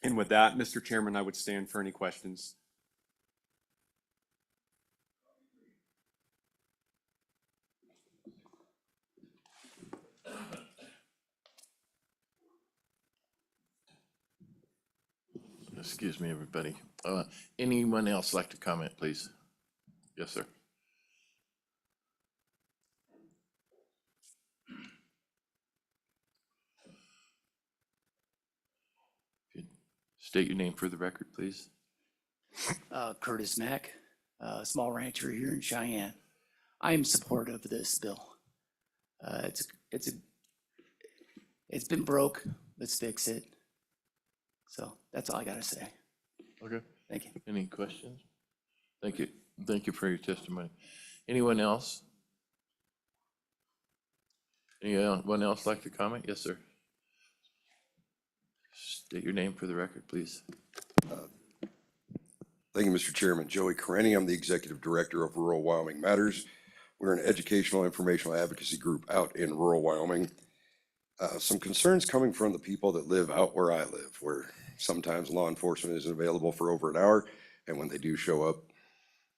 And with that, Mr. Chairman, I would stand for any questions. Excuse me, everybody. Anyone else like to comment, please? Yes, sir. State your name for the record, please. Curtis Mack, small rancher here in Cheyenne. I am supportive of this bill. It's been broke. let's fix it. So that's all I gotta say. Okay. Thank you. Any questions? Thank you. Thank you for your testimony. Anyone else? Anyone else like to comment? Yes, sir. State your name for the record, please. Thank you, Mr. Chairman. Joey Karenny, I'm the Executive Director of Rural Wyoming Matters. We're an educational informational advocacy group out in rural Wyoming. Some concerns coming from the people that live out where I live, where sometimes law enforcement isn't available for over an hour, and when they do show up,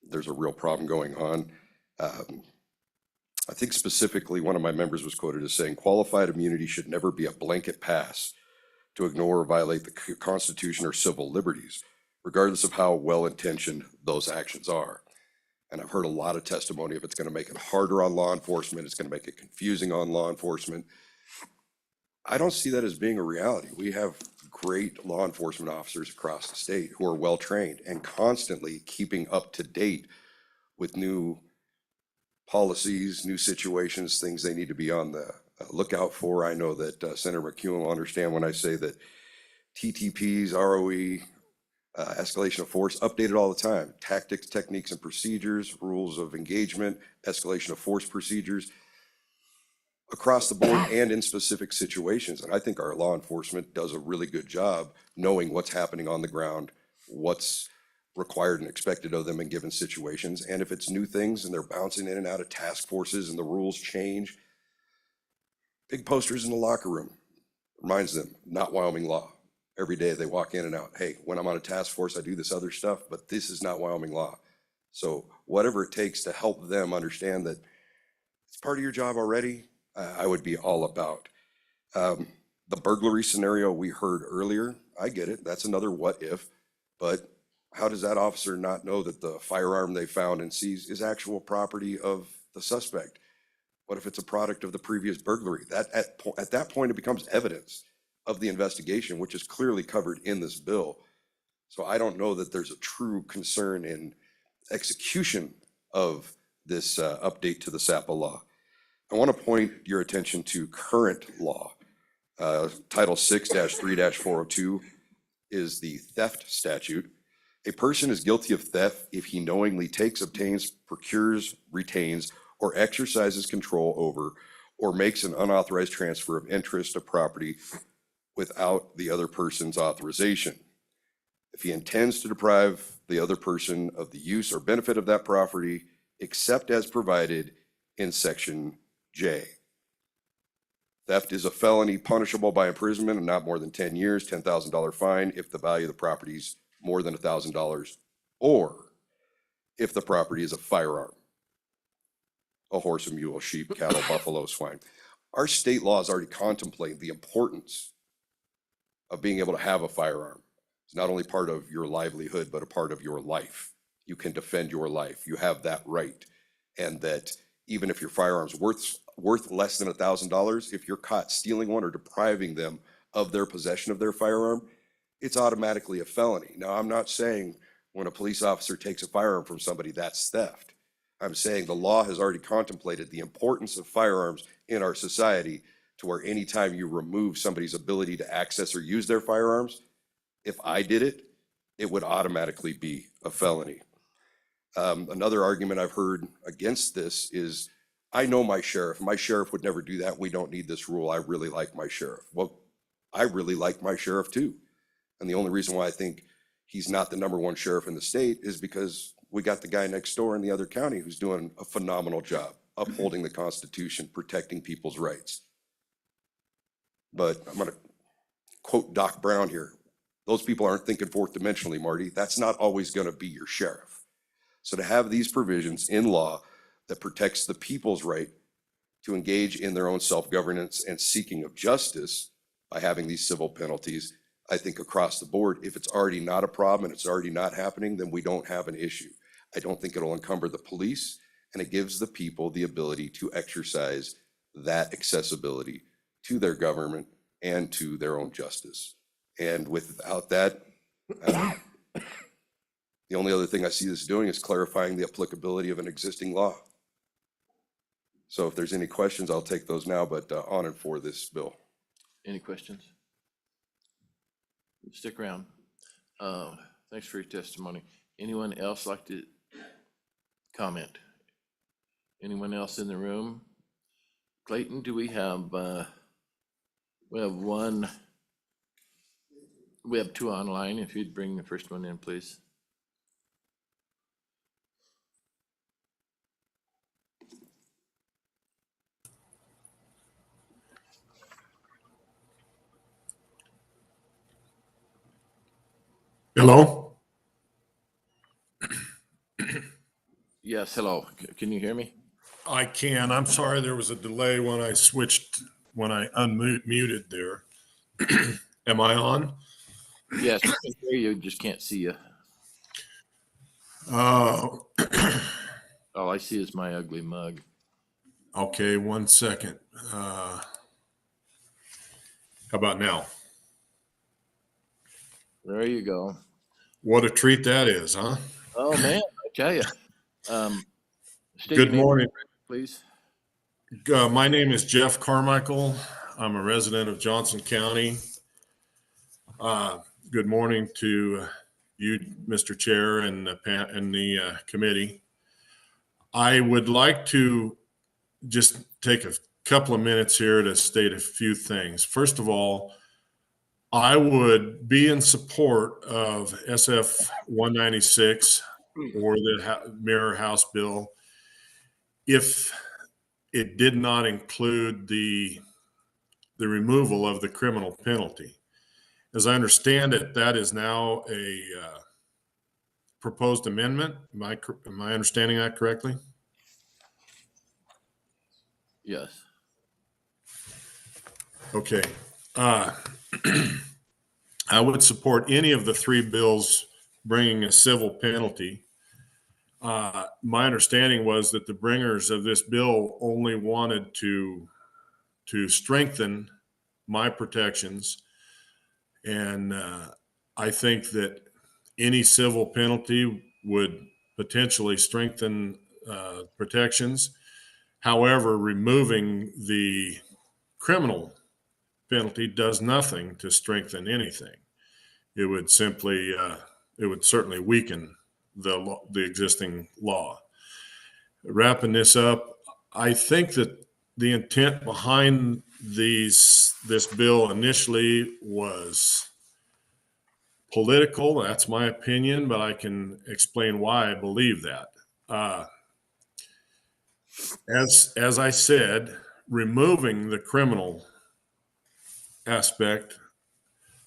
there's a real problem going on. I think specifically one of my members was quoted as saying, qualified immunity should never be a blanket pass to ignore or violate the Constitution or civil liberties, regardless of how well-intentioned those actions are. And I've heard a lot of testimony if it's going to make it harder on law enforcement, it's going to make it confusing on law enforcement. I don't see that as being a reality. We have great law enforcement officers across the state who are well-trained and constantly keeping up to date with new policies, new situations, things they need to be on the lookout for. I know that Senator McEwen will understand when I say that TTPs, ROE, escalation of force, updated all the time. Tactics, techniques, and procedures, rules of engagement, escalation of force procedures across the board and in specific situations. And I think our law enforcement does a really good job knowing what's happening on the ground, what's required and expected of them in given situations. And if it's new things and they're bouncing in and out of task forces and the rules change, big posters in the locker room reminds them, not Wyoming law. Every day they walk in and out, hey, when I'm on a task force, I do this other stuff, but this is not Wyoming law. So whatever it takes to help them understand that it's part of your job already, I would be all about. The burglary scenario we heard earlier, I get it. That's another what if, but how does that officer not know that the firearm they found and seized is actual property of the suspect? What if it's a product of the previous burglary? That at that point, it becomes evidence of the investigation, which is clearly covered in this bill. So I don't know that there's a true concern in execution of this update to the SAPA law. I want to point your attention to current law. Title 6-3-402 is the theft statute. A person is guilty of theft if he knowingly takes, obtains, procures, retains, or exercises control over, or makes an unauthorized transfer of interest of property without the other person's authorization. If he intends to deprive the other person of the use or benefit of that property, except as provided in Section J. Theft is a felony punishable by imprisonment of not more than 10 years, $10,000 fine if the value of the property is more than $1,000, or if the property is a firearm, a horse, a mule, sheep, cattle, buffalo, swine. Our state laws already contemplate the importance of being able to have a firearm. It's not only part of your livelihood, but a part of your life. You can defend your life. You have that right. And that even if your firearm's worth less than $1,000, if you're caught stealing one or depriving them of their possession of their firearm, it's automatically a felony. Now, I'm not saying when a police officer takes a firearm from somebody, that's theft. I'm saying the law has already contemplated the importance of firearms in our society to where anytime you remove somebody's ability to access or use their firearms, if I did it, it would automatically be a felony. Another argument I've heard against this is, I know my sheriff. My sheriff would never do that. We don't need this rule. I really like my sheriff. Well, I really like my sheriff too. And the only reason why I think he's not the #1 sheriff in the state is because we got the guy next door in the other county who's doing a phenomenal job upholding the Constitution, protecting people's rights. But I'm going to quote Doc Brown here. Those people aren't thinking fourth dimensionally, Marty. That's not always going to be your sheriff. So to have these provisions in law that protects the people's right to engage in their own self-governance and seeking of justice by having these civil penalties, I think across the board, if it's already not a problem and it's already not happening, then we don't have an issue. I don't think it'll encumber the police, and it gives the people the ability to exercise that accessibility to their government and to their own justice. And without that, the only other thing I see this doing is clarifying the applicability of an existing law. So if there's any questions, I'll take those now, but on and for this bill. Any questions? Stick around. Thanks for your testimony. Anyone else like to comment? Anyone else in the room? Clayton, do we have one, we have two online. If you'd bring the first one in, please. Hello? Yes, hello. Can you hear me? I can. I'm sorry there was a delay when I unmuted there. Am I on? Yes, I can hear you, just can't see you. Uh, All I see is my ugly mug. okay, 1 second. How about now? There you go. What a treat that is, huh? Oh, man, I tell you. State Good your name, morning. please. My name is Jeff Carmichael. I'm a resident of Johnson County. Good morning to you, Mr. Chair, and the committee. I would like to just take a couple of minutes here to state a few things. First of all, I would be in support of SF 196 or the mirror House bill if it did not include the removal of the criminal penalty. As I understand it, that is now a proposed amendment. Am I understanding that correctly? Yes. Okay. I would support any of the three bills bringing a civil penalty. My understanding was that the bringers of this bill only wanted to strengthen my protections. And I think that any civil penalty would potentially strengthen protections. However, removing the criminal penalty does nothing to strengthen anything. It would simply, it would certainly weaken the existing law. Wrapping this up, I think that the intent behind this bill initially was political. That's my opinion, but I can explain why I believe that. As I said, removing the criminal aspect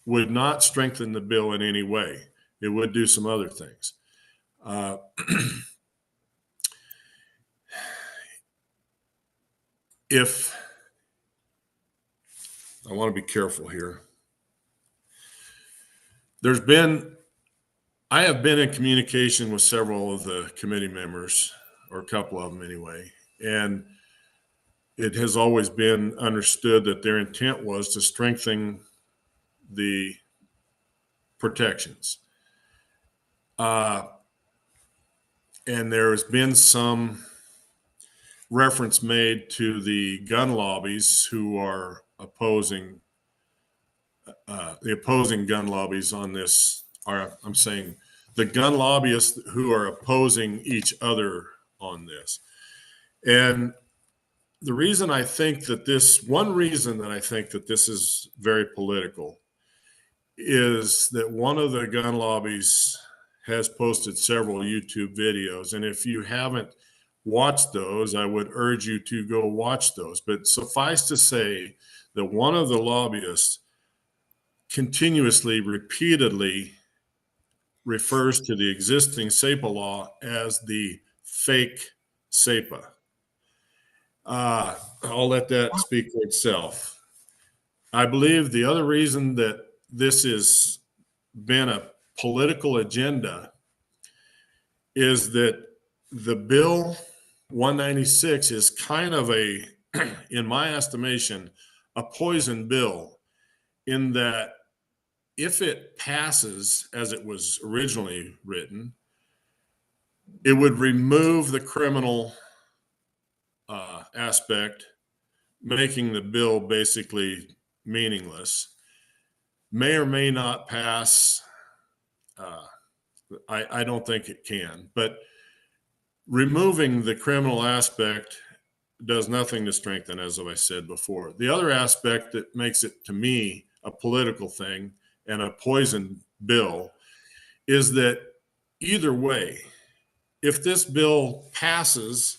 would not strengthen the bill in any way. It would do some other things. If I want to be careful here, I have been in communication with several of the committee members, or a couple of them anyway, and it has always been understood that their intent was to strengthen the protections. And there has been some reference made to the gun lobbies who are opposing, the opposing gun lobbies on this, or I'm saying the gun lobbyists who are opposing each other on this. And the reason I think that one reason that I think that this is very political is that one of the gun lobbies has posted several YouTube videos. And if you haven't watched those, I would urge you to go watch those. But suffice to say that one of the lobbyists continuously, repeatedly refers to the existing SEPA law as the fake SEPA. I'll let that speak for itself. I believe the other reason that this has been a political agenda is that the bill 196 is kind of in my estimation, a poison bill, in that if it passes as it was originally written, it would remove the criminal aspect, making the bill basically meaningless, may or may not pass. I don't think it can, but removing the criminal aspect does nothing to strengthen, as I said before. The other aspect that makes it, to me, a political thing and a poison bill is that either way, if this bill passes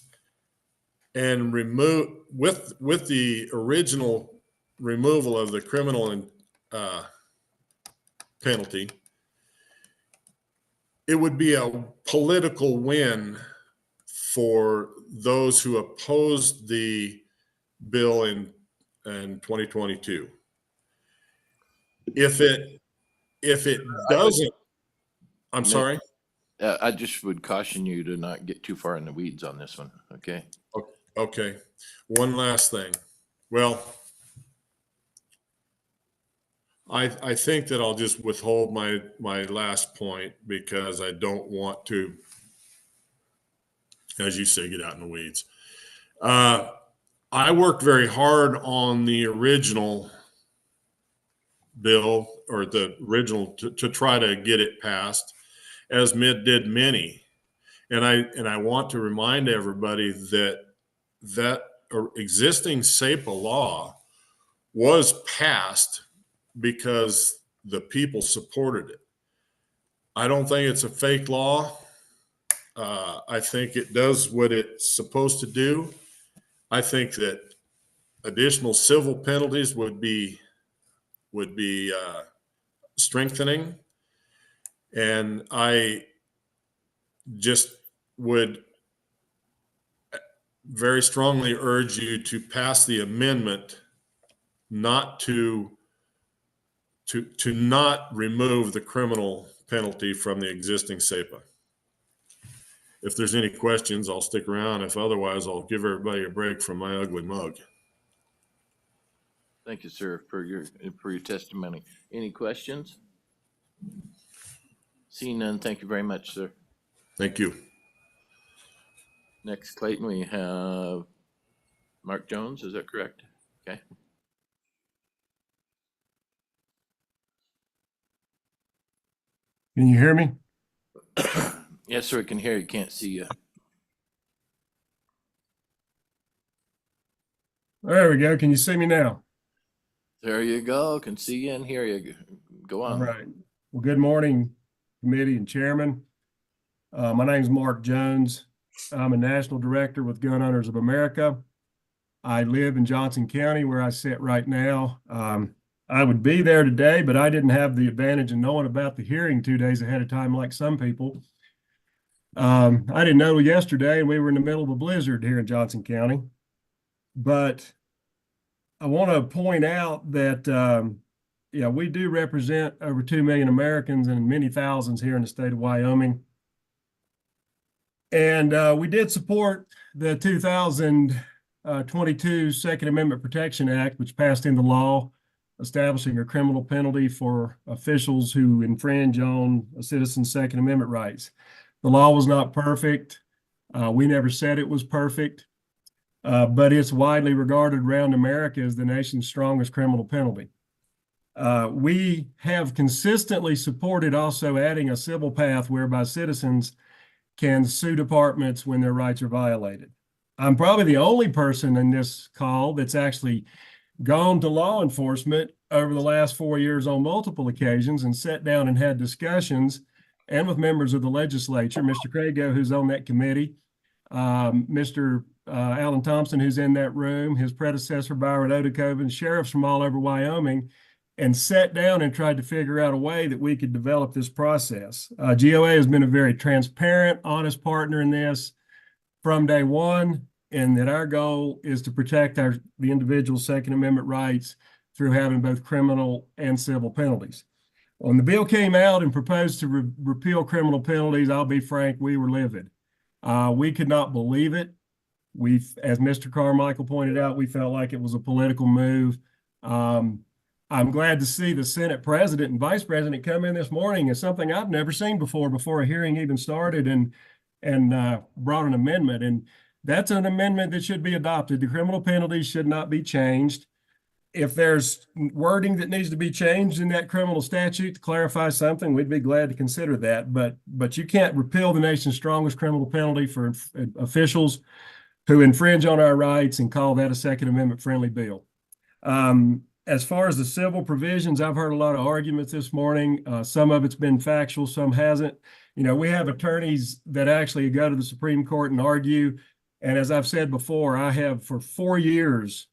and with the original removal of the criminal and penalty, it would be a political win for those who opposed the bill in 2022. If it doesn't, I'm sorry. I just would caution you to not get too far in the weeds on this one, okay? Okay, one last thing. Well, I think that I'll just withhold my last point because I don't want to, as you say, get out in the weeds. I worked very hard on the original bill, or the original, to try to get it passed, as did many. And I want to remind everybody that existing SEPA law was passed because the people supported it. I don't think it's a fake law. I think it does what it's supposed to do. I think that additional civil penalties would be strengthening. And I just would very strongly urge you to pass the amendment not to not remove the criminal penalty from the existing SEPA. If there's any questions, I'll stick around. If otherwise, I'll give everybody a break from my ugly mug. Thank you, sir, for your testimony. Any questions? Seeing none, thank you very much, sir. Thank you. Next, Clayton, we have Mark Jones, is that correct? Okay. Can you hear me? Yes, sir, I can hear you, can't see you. There we go. Can you see me now? There you go, can see you and hear you. Go on. All right. Well, good morning, committee and chairman. My name is Mark Jones. I'm a national director with Gun Owners of America. I live in Johnson County, where I sit right now. I would be there today, but I didn't have the advantage of knowing about the hearing 2 days ahead of time like some people. I didn't know yesterday, and we were in the middle of a blizzard here in Johnson County. But I want to point out that, we do represent over 2 million Americans and many thousands here in the state of Wyoming. And we did support the 2022 Second Amendment Protection Act, which passed into law, establishing a criminal penalty for officials who infringe on a citizen's Second Amendment rights. The law was not perfect. We never said it was perfect, but it's widely regarded around America as the nation's strongest criminal penalty. We have consistently supported also adding a civil path whereby citizens can sue departments when their rights are violated. I'm probably the only person in this call that's actually gone to law enforcement over the last 4 years on multiple occasions and sat down and had discussions, and with members of the legislature, Mr. Crago, who's on that committee, Mr. Alan Thompson, who's in that room, his predecessor, Byron Odekoven, sheriffs from all over Wyoming, and sat down and tried to figure out a way that we could develop this process. GOA has been a very transparent, honest partner in this from day one, and that our goal is to protect the individual's Second Amendment rights through having both criminal and civil penalties. When the bill came out and proposed to repeal criminal penalties, I'll be frank, we were livid. We could not believe it. As Mr. Carmichael pointed out, we felt like it was a political move. I'm glad to see the Senate President and Vice President come in this morning. It's something I've never seen before a hearing even started, and brought an amendment. And that's an amendment that should be adopted. The criminal penalties should not be changed. if there's wording that needs to be changed in that criminal statute to clarify something, we'd be glad to consider that. But you can't repeal the nation's strongest criminal penalty for officials who infringe on our rights and call that a Second Amendment friendly bill. As far as the civil provisions, I've heard a lot of arguments this morning. Some of it's been factual, some hasn't. You know, we have attorneys that actually go to the Supreme Court and argue. And as I've said before, I have for 4 years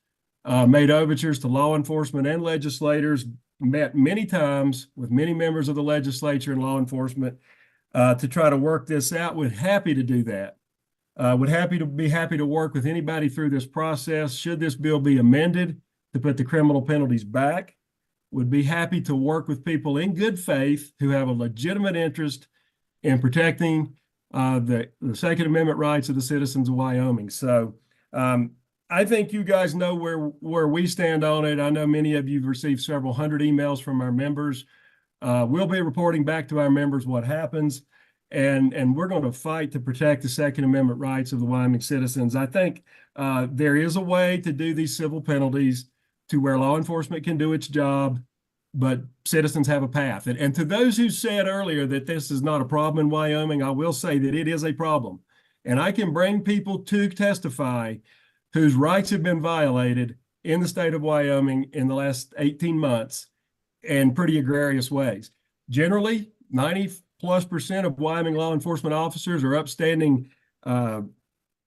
made overtures to law enforcement and legislators, met many times with many members of the legislature and law enforcement to try to work this out. We're happy to do that. Would be happy to work with anybody through this process. Should this bill be amended to put the criminal penalties back, would be happy to work with people in good faith who have a legitimate interest in protecting the Second Amendment rights of the citizens of Wyoming. So I think you guys know where we stand on it. I know many of you have received several hundred emails from our members. We'll be reporting back to our members what happens, and we're going to fight to protect the Second Amendment rights of the Wyoming citizens. I think there is a way to do these civil penalties to where law enforcement can do its job, but citizens have a path. And to those who said earlier that this is not a problem in Wyoming, I will say that it is a problem. And I can bring people to testify whose rights have been violated in the state of Wyoming in the last 18 months in pretty egregious ways. Generally, 90+% of Wyoming law enforcement officers are upstanding men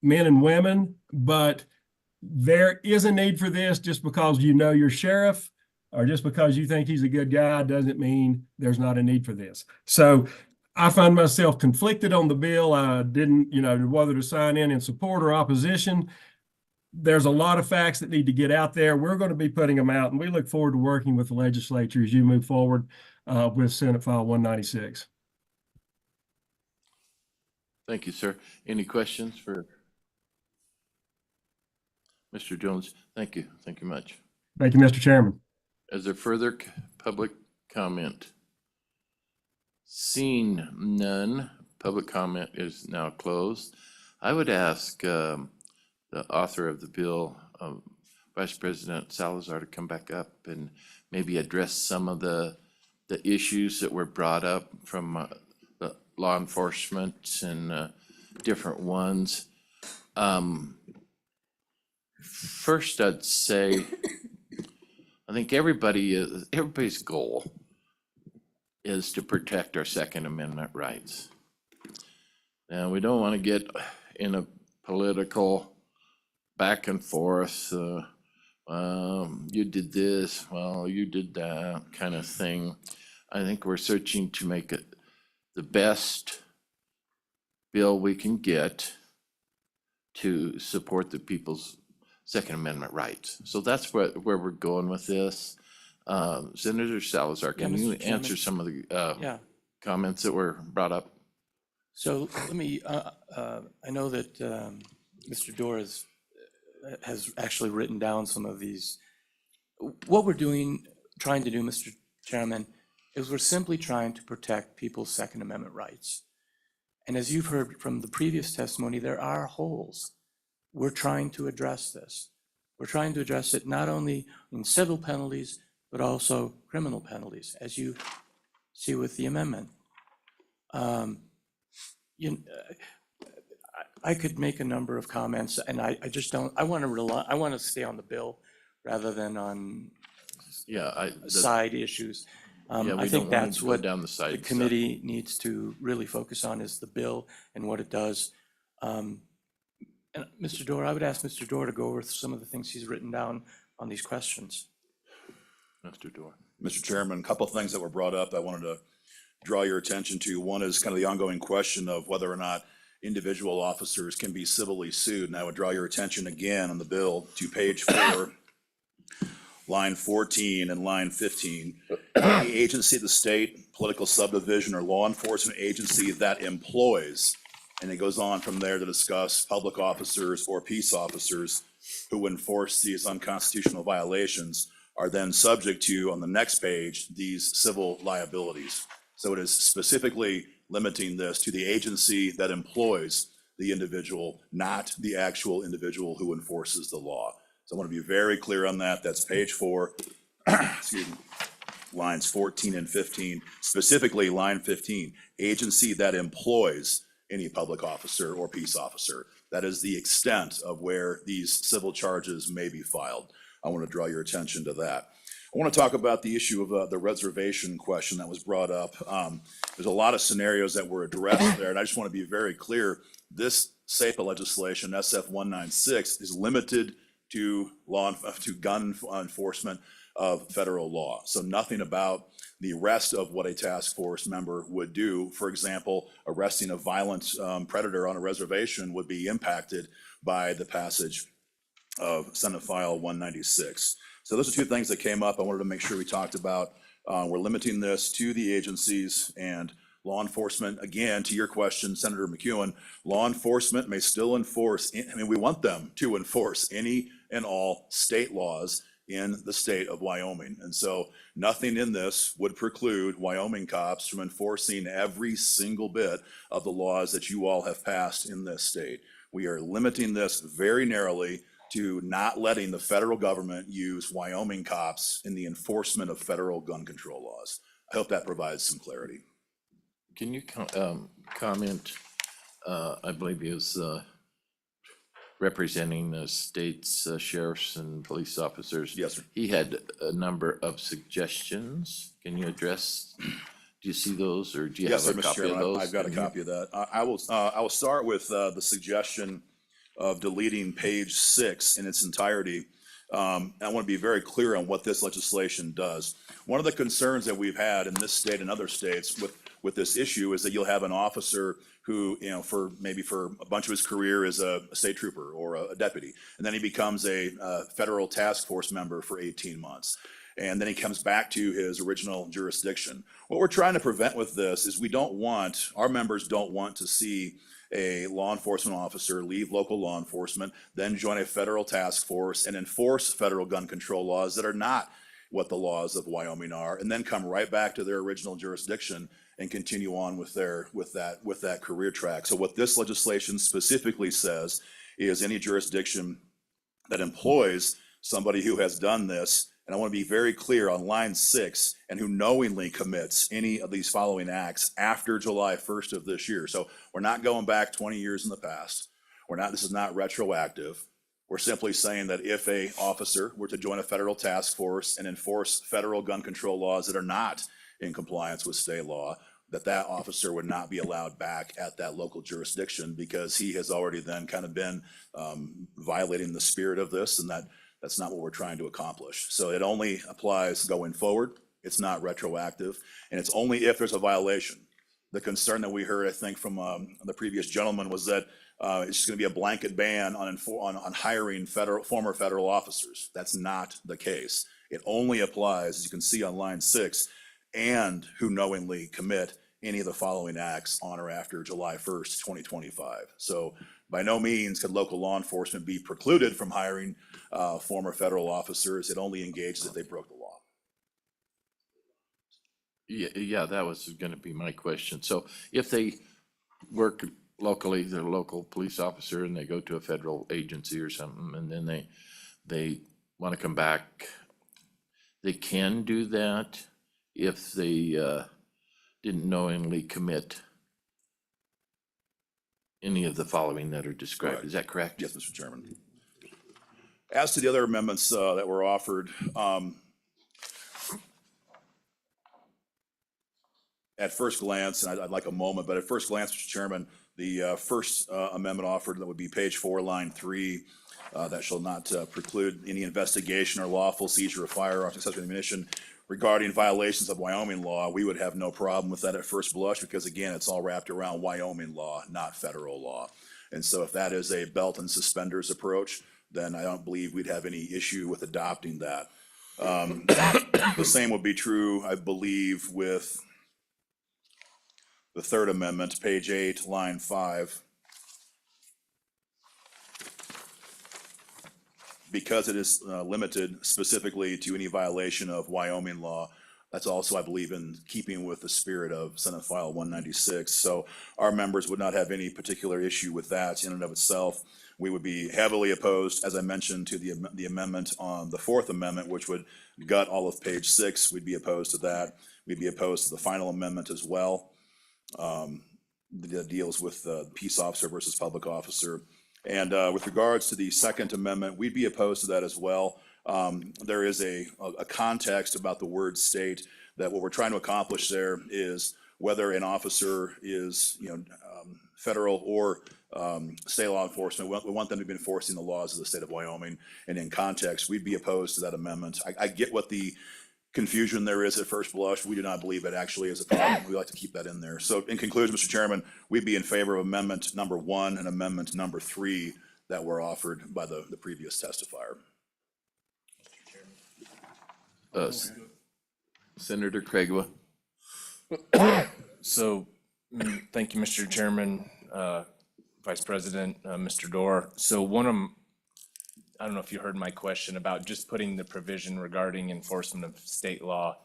and women, but there is a need for this. Just because you know your sheriff or just because you think he's a good guy doesn't mean there's not a need for this. So I find myself conflicted on the bill. I didn't, whether to sign in support or opposition. There's a lot of facts that need to get out there. We're going to be putting them out, and we look forward to working with the legislature as you move forward with Senate File 196. Thank you, sir. Any questions for Mr. Jones? Thank you. Thank you much. Thank you, Mr. Chairman. Is there further public comment? Seeing none, public comment is now closed. I would ask the author of the bill, Vice President Salazar, to come back up and maybe address some of the issues that were brought up from the law enforcement and different ones. First, I'd say, I think everybody's goal is to protect our Second Amendment rights. And we don't want to get in a political back and forth, you did this, well, you did that kind of thing. I think we're searching to make it the best bill we can get to support the people's Second Amendment rights. So that's where we're going with this. Senator Salazar, can Yeah, you Mr. Chairman. answer some of the comments that were brought up? So let me, I know that Mr. Dorr has actually written down some of these. What we're trying to do, Mr. Chairman, is we're simply trying to protect people's Second Amendment rights. And as you've heard from the previous testimony, there are holes. We're trying to address this. We're trying to address it not only in civil penalties, but also criminal penalties, as you see with the amendment. I could make a number of comments, and I just don't, I want to stay on the bill rather than on side issues. I think that's what down the side the committee needs to really focus on, is the bill and what it does. And Mr. Dorr, I would ask Mr. Dorr to go over some of the things he's written down on these questions. Mr. Dorr. Mr. Chairman, a couple of things that were brought up I wanted to draw your attention to. One is kind of the ongoing question of whether or not individual officers can be civilly sued. And I would draw your attention again on the bill to page 4, line 14 and line 15. Any agency of the state, political subdivision, or law enforcement agency that employs, and it goes on from there to discuss public officers or peace officers who enforce these unconstitutional violations, are then subject to, on the next page, these civil liabilities. So it is specifically limiting this to the agency that employs the individual, not the actual individual who enforces the law. So I want to be very clear on that. That's page 4, excuse me, lines 14 and 15, specifically line 15, agency that employs any public officer or peace officer. That is the extent of where these civil charges may be filed. I want to draw your attention to that. I want to talk about the issue of the reservation question that was brought up. There's a lot of scenarios that were addressed there, and I just want to be very clear. This SAPA legislation, SF 196, is limited to gun enforcement of federal law. So nothing about the rest of what a task force member would do. For example, arresting a violent predator on a reservation would be impacted by the passage of Senate File 196. So those are two things that came up I wanted to make sure we talked about. We're limiting this to the agencies and law enforcement. Again, to your question, Senator McEwen, law enforcement may still enforce, we want them to enforce any and all state laws in the state of Wyoming. And so nothing in this would preclude Wyoming cops from enforcing every single bit of the laws that you all have passed in this state. We are limiting this very narrowly to not letting the federal government use Wyoming cops in the enforcement of federal gun control laws. I hope that provides some clarity. Can you comment, I believe he was representing the state's sheriffs and police officers. Yes, sir. He had a number of suggestions. Can you address, do you see those, or do you Yes, have sir, a Mr. copy of Chairman. those? I've got a copy of that. I will start with the suggestion of deleting page 6 in its entirety. I want to be very clear on what this legislation does. One of the concerns that we've had in this state and other states with this issue is that you'll have an officer who, for a bunch of his career is a state trooper or a deputy, and then he becomes a federal task force member for 18 months. And then he comes back to his original jurisdiction. What we're trying to prevent with this is our members don't want to see a law enforcement officer leave local law enforcement, then join a federal task force and enforce federal gun control laws that are not what the laws of Wyoming are, and then come right back to their original jurisdiction and continue on with that career track. So what this legislation specifically says is any jurisdiction that employs somebody who has done this, and I want to be very clear on line 6, and who knowingly commits any of these following acts after July 1st of this year. So we're not going back 20 years in the past. This is not retroactive. We're simply saying that if a officer were to join a federal task force and enforce federal gun control laws that are not in compliance with state law, that officer would not be allowed back at that local jurisdiction, because he has already then kind of been violating the spirit of this, and that's not what we're trying to accomplish. So it only applies going forward. It's not retroactive, and it's only if there's a violation. The concern that we heard, I think, from the previous gentleman was that it's just going to be a blanket ban on hiring former federal officers. That's not the case. It only applies, as you can see on line 6, and who knowingly commit any of the following acts on or after July 1st, 2025. So by no means could local law enforcement be precluded from hiring former federal officers. It only engages if they broke the law. Yeah, that was going to be my question. So if they work locally, they're a local police officer, and they go to a federal agency or something, and then they want to come back, they can do that if they didn't knowingly commit any of the following that are described. Correct. Is that correct? Yes, Mr. Chairman. As to the other amendments that were offered, at first glance, and I'd like a moment, but at first glance, Mr. Chairman, the first amendment offered, that would be page 4, line 3, that shall not preclude any investigation or lawful seizure of firearms, accessory ammunition regarding violations of Wyoming law. We would have no problem with that at first blush, because again, it's all wrapped around Wyoming law, not federal law. And so if that is a belt and suspenders approach, then I don't believe we'd have any issue with adopting that. The same would be true, I believe, with the third amendment, page 8, line 5. Because it is limited specifically to any violation of Wyoming law, That's also, I believe, in keeping with the spirit of Senate File 196. So our members would not have any particular issue with that in and of itself. We would be heavily opposed, as I mentioned, to the amendment on the Fourth Amendment, which would gut all of page 6. We'd be opposed to that. We'd be opposed to the final amendment as well. That deals with peace officer versus public officer. And with regards to the Second Amendment, we'd be opposed to that as well. There is a context about the word state that what we're trying to accomplish there is whether an officer is, federal or state law enforcement. We want them to be enforcing the laws of the state of Wyoming. And in context, we'd be opposed to that amendment. I get what the confusion there is at first blush. We do not believe it actually is a problem. We like to keep that in there. So in conclusion, Mr. Chairman, we'd be in favor of amendment number 1 and amendment number 3 that were offered by the previous testifier. Senator Craigwa. So, thank you, Mr. Chairman, Vice President, Mr. Dorr. So I don't know if you heard my question about just putting the provision regarding enforcement of state law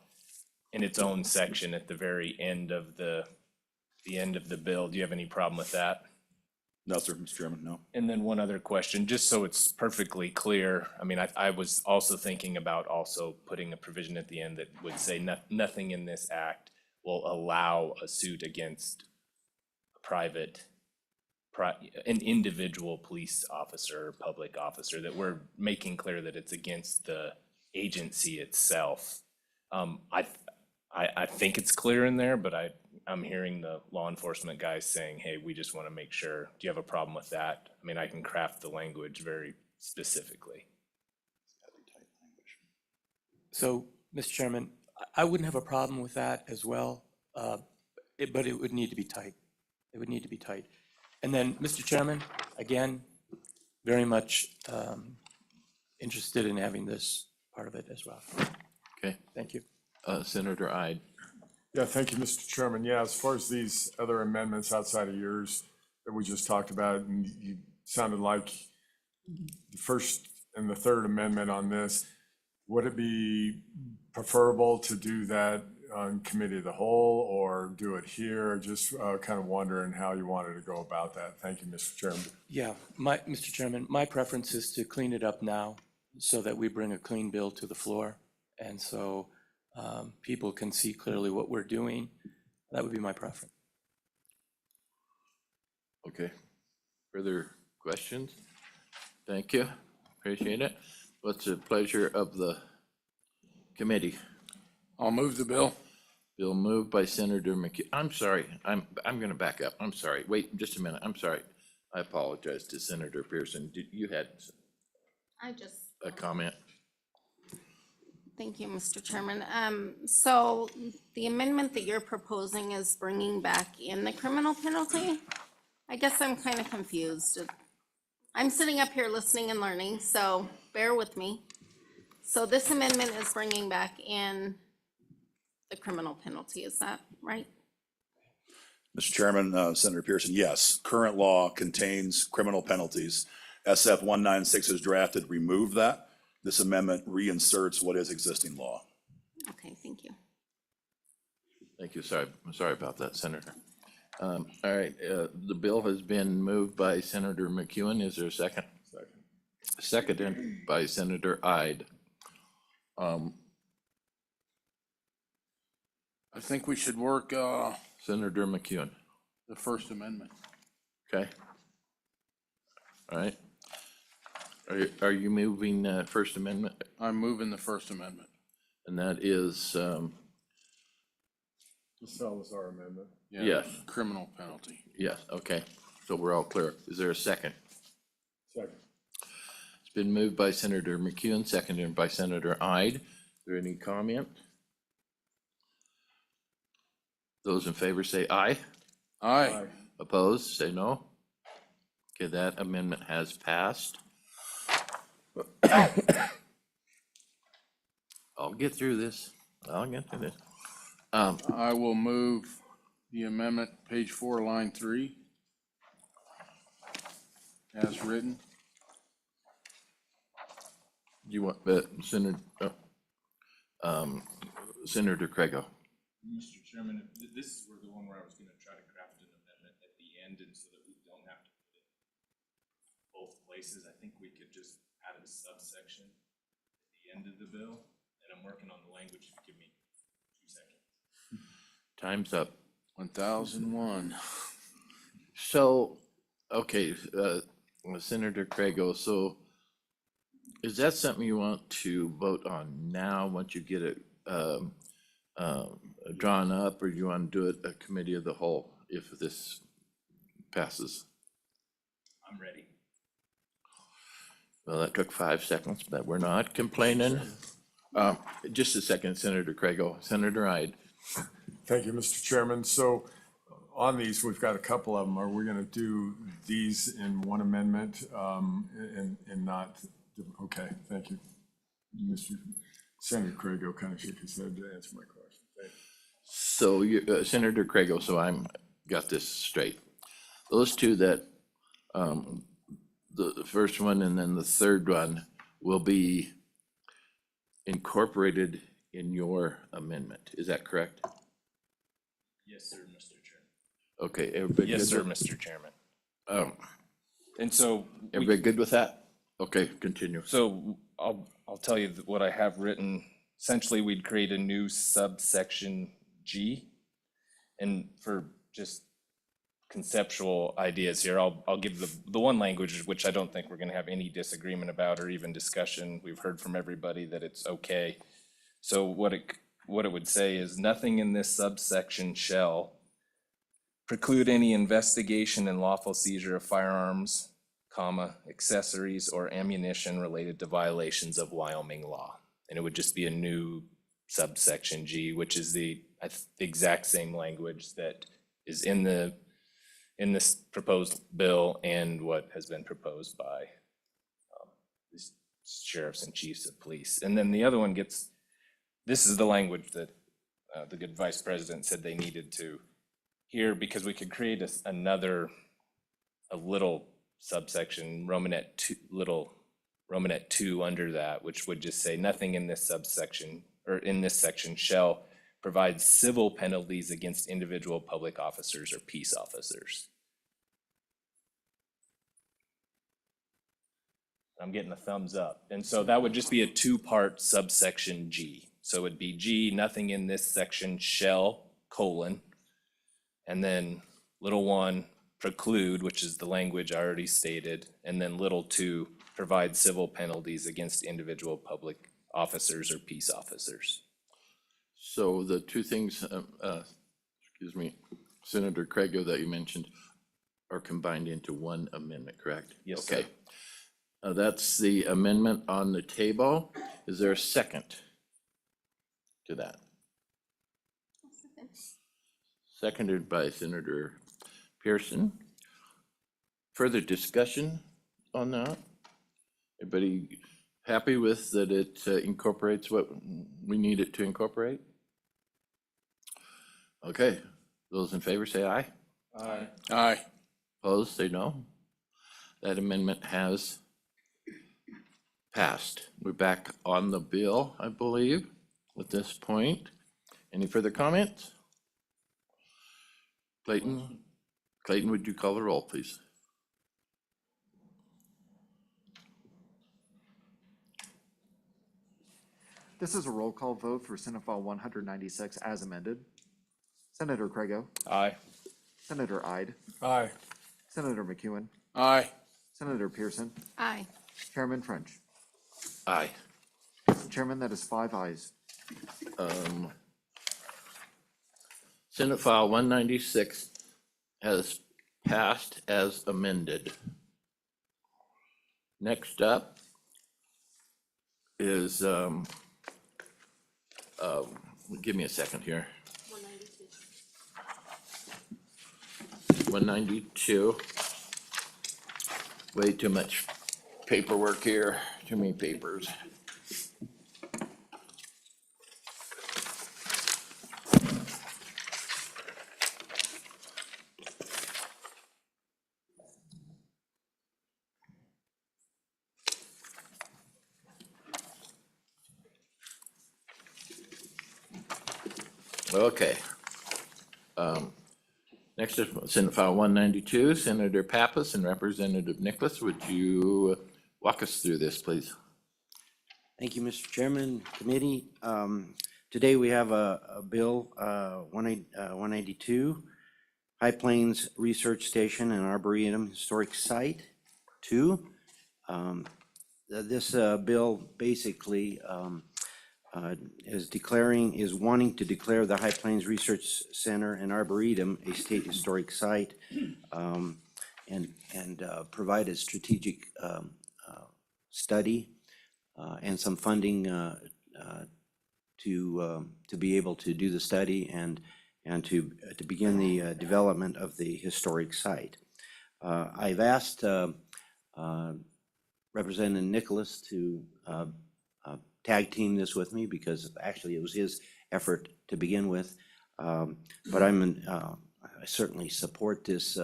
in its own section at the very end of the end of the bill. Do you have any problem with that? No, sir, Mr. Chairman, no. And then one other question, just so it's perfectly clear. I mean, I was also thinking about also putting a provision at the end that would say nothing in this act will allow a suit against an individual police officer or public officer, that we're making clear that it's against the agency itself. I think it's clear in there, but I'm hearing the law enforcement guys saying, hey, we just want to make sure. Do you have a problem with that? I mean, I can craft the language very specifically. So, Mr. Chairman, I wouldn't have a problem with that as well, but it would need to be tight. It would need to be tight. And then, Mr. Chairman, again, very much interested in having this part of it as well. Okay. Thank you. Senator Ide. Yeah, thank you, Mr. Chairman. Yeah, as far as these other amendments outside of yours that we just talked about, and you sounded like the First and the Third Amendment on this, would it be preferable to do that on committee of the whole or do it here? Just kind of wondering how you wanted to go about that. Thank you, Mr. Chairman. Yeah, Mr. Chairman, my preference is to clean it up now so that we bring a clean bill to the floor. And so people can see clearly what we're doing. That would be my preference. Okay. Further questions? Thank you. Appreciate it. What's the pleasure of the committee? I'll move the bill. Bill moved by Senator McHugh. I'm sorry. I'm going to back up. I'm sorry. Wait just a minute. I'm sorry. I apologize to Senator Pearson. You had a comment? Thank you, Mr. Chairman. So the amendment that you're proposing is bringing back in the criminal penalty? I guess I'm kind of confused. I'm sitting up here listening and learning, so bear with me. So this amendment is bringing back in the criminal penalty, is that right? Mr. Chairman, Senator Pearson, yes, current law contains criminal penalties. SF 196 is drafted, remove that. This amendment reinserts what is existing law. Okay, thank you. Thank you. Sorry. I'm sorry about that, Senator. All right. The bill has been moved by Senator McEwen. Is there a second? Seconded by Senator Ide. I think we should work Senator McEwen. the First Amendment. Okay. All right. Are you moving First Amendment? I'm moving the First Amendment. And that is, The Salazar Amendment. Yeah, Yes. Criminal penalty. yes, okay. So we're all clear. Is there a second? Second. It's been moved by Senator McEwen, seconded by Senator Ide. Is there any comment? Those in favor say aye. Aye. Opposed, say no. Okay, that amendment has passed. I'll get through this. I will move the amendment, page 4, line 3, as written. You want, Senator, Senator Craigo. Mr. Chairman, this is where the one where I was gonna try to craft an amendment at the end, and so that we don't have to put it both places, I think we could just add a subsection at the end of the bill, and I'm working on the language, give me 2 seconds. Time's up. 1001. So, okay, Senator Craigo, so is that something you want to vote on now, once you get it drawn up, or do you want to do it a committee of the whole if this passes? I'm ready. Well, that took 5 seconds, but we're not complaining. Just a second, Senator Craigo. Senator Ide. Thank you, Mr. Chairman. So on these, we've got a couple of them. Are we going to do these in one amendment and not? Okay, thank you. Mr. Senator Craigo kind of shook his head to answer my question. Thank you. So you, Senator Craigo, so I'm, got this straight. Those two that, the first one and then the third one will be incorporated in your amendment. Is that correct? Yes, sir, Mr. Chairman. Okay, everybody good? Yes, sir, with- Mr. Chairman. And so. Everybody good with that? Okay, continue. So I'll tell you what I have written. Essentially, we'd create a new subsection G. And for just conceptual ideas here, I'll give the one language, which I don't think we're gonna have any disagreement about or even discussion. We've heard from everybody that it's okay. So what it would say is, nothing in this subsection shall preclude any investigation and lawful seizure of firearms, accessories or ammunition related to violations of Wyoming law. And it would just be a new subsection G, which is the exact same language that is in this proposed bill and what has been proposed by the sheriffs and chiefs of police. And then the other one this is the language that the good vice president said they needed to hear, because we could create a little subsection, Romanet 2 under that, which would just say, nothing in this subsection or in this section shall provide civil penalties against individual public officers or peace officers. I'm getting a thumbs up. And so that would just be a 2-part subsection G. So it'd be G, nothing in this section shall, and then little 1, preclude, which is the language I already stated, and then little 2, provide civil penalties against individual public officers or peace officers. So the two things, excuse me, Senator Craigo, that you mentioned are combined into one amendment, correct? Yes, sir. Okay. That's the amendment on the table. Is there a second to that? Seconded by Senator Pearson. Further discussion on that? Everybody happy with that it incorporates what we need it to incorporate? Okay, those in favor say aye. Aye. Aye. Opposed, say no. That amendment has passed. We're back on the bill, I believe, at this point. Any further comments? Clayton, would you call the roll, please? This is a roll call vote for Senate File 196 as amended. Senator Craigo, Aye. Senator Ide, Aye. Senator McEwen, Aye. Senator Pearson, Aye. Chairman French. Aye. Mr. Chairman, that is 5 ayes. Senate File 196 has passed as amended. Next up is, give me a second here. 192. Way too much paperwork here, too many papers. Okay. Next is Senate File 192, Senator Pappas and Representative Nicholas. Would you walk us through this, please? Thank you, Mr. Chairman, committee. Today we have a bill, 192, High Plains Research Station and Arboretum Historic Site 2. This bill basically is wanting to declare the High Plains Research Center and Arboretum a state historic site, and provide a strategic study and some funding to be able to do the study and to begin the development of the historic site. I've asked Representative Nicholas to tag team this with me because actually it was his effort to begin with. But I certainly support this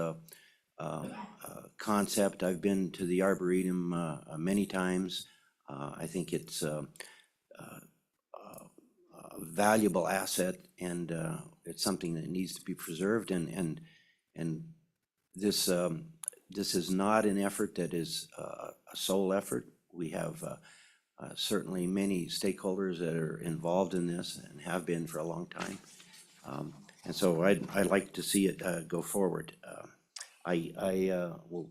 concept. I've been to the Arboretum many times. I think it's a valuable asset, and it's something that needs to be preserved. And this is not an effort that is a sole effort. We have certainly many stakeholders that are involved in this and have been for a long time. And so I'd like to see it go forward. I will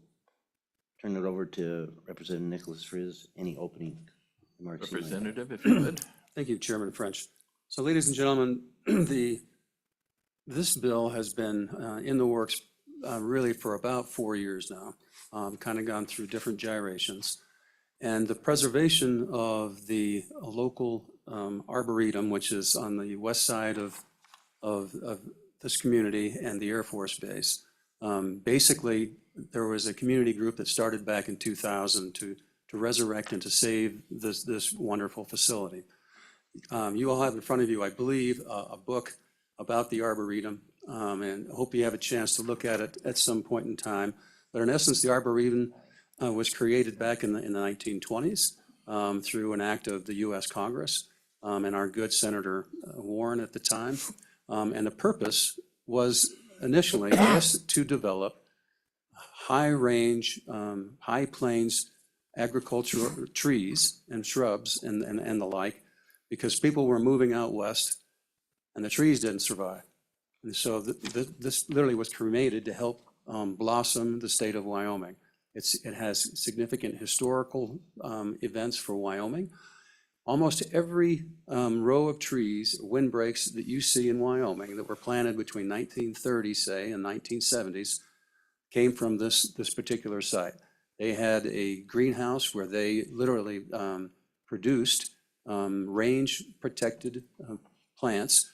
turn it over to Representative Nicholas for any opening remarks. Representative, if you would. Thank you, Chairman French. So ladies and gentlemen, this bill has been in the works really for about 4 years now, kind of gone through different gyrations. And the preservation of the local arboretum, which is on the west side of this community and the Air Force Base. Basically, there was a community group that started back in 2000 to resurrect and to save this wonderful facility. You all have in front of you, I believe, a book about the Arboretum, and I hope you have a chance to look at it at some point in time. But in essence, the Arboretum was created back in the 1920s through an act of the U.S. Congress and our good Senator Warren at the time. And the purpose was initially just to develop high-range, high plains agricultural trees and shrubs and the like, because people were moving out west and the trees didn't survive. And so this literally was created to help blossom the state of Wyoming. It has significant historical events for Wyoming. Almost every row of trees, windbreaks that you see in Wyoming that were planted between 1930, say, and 1970s came from this particular site. They had a greenhouse where they literally produced range-protected plants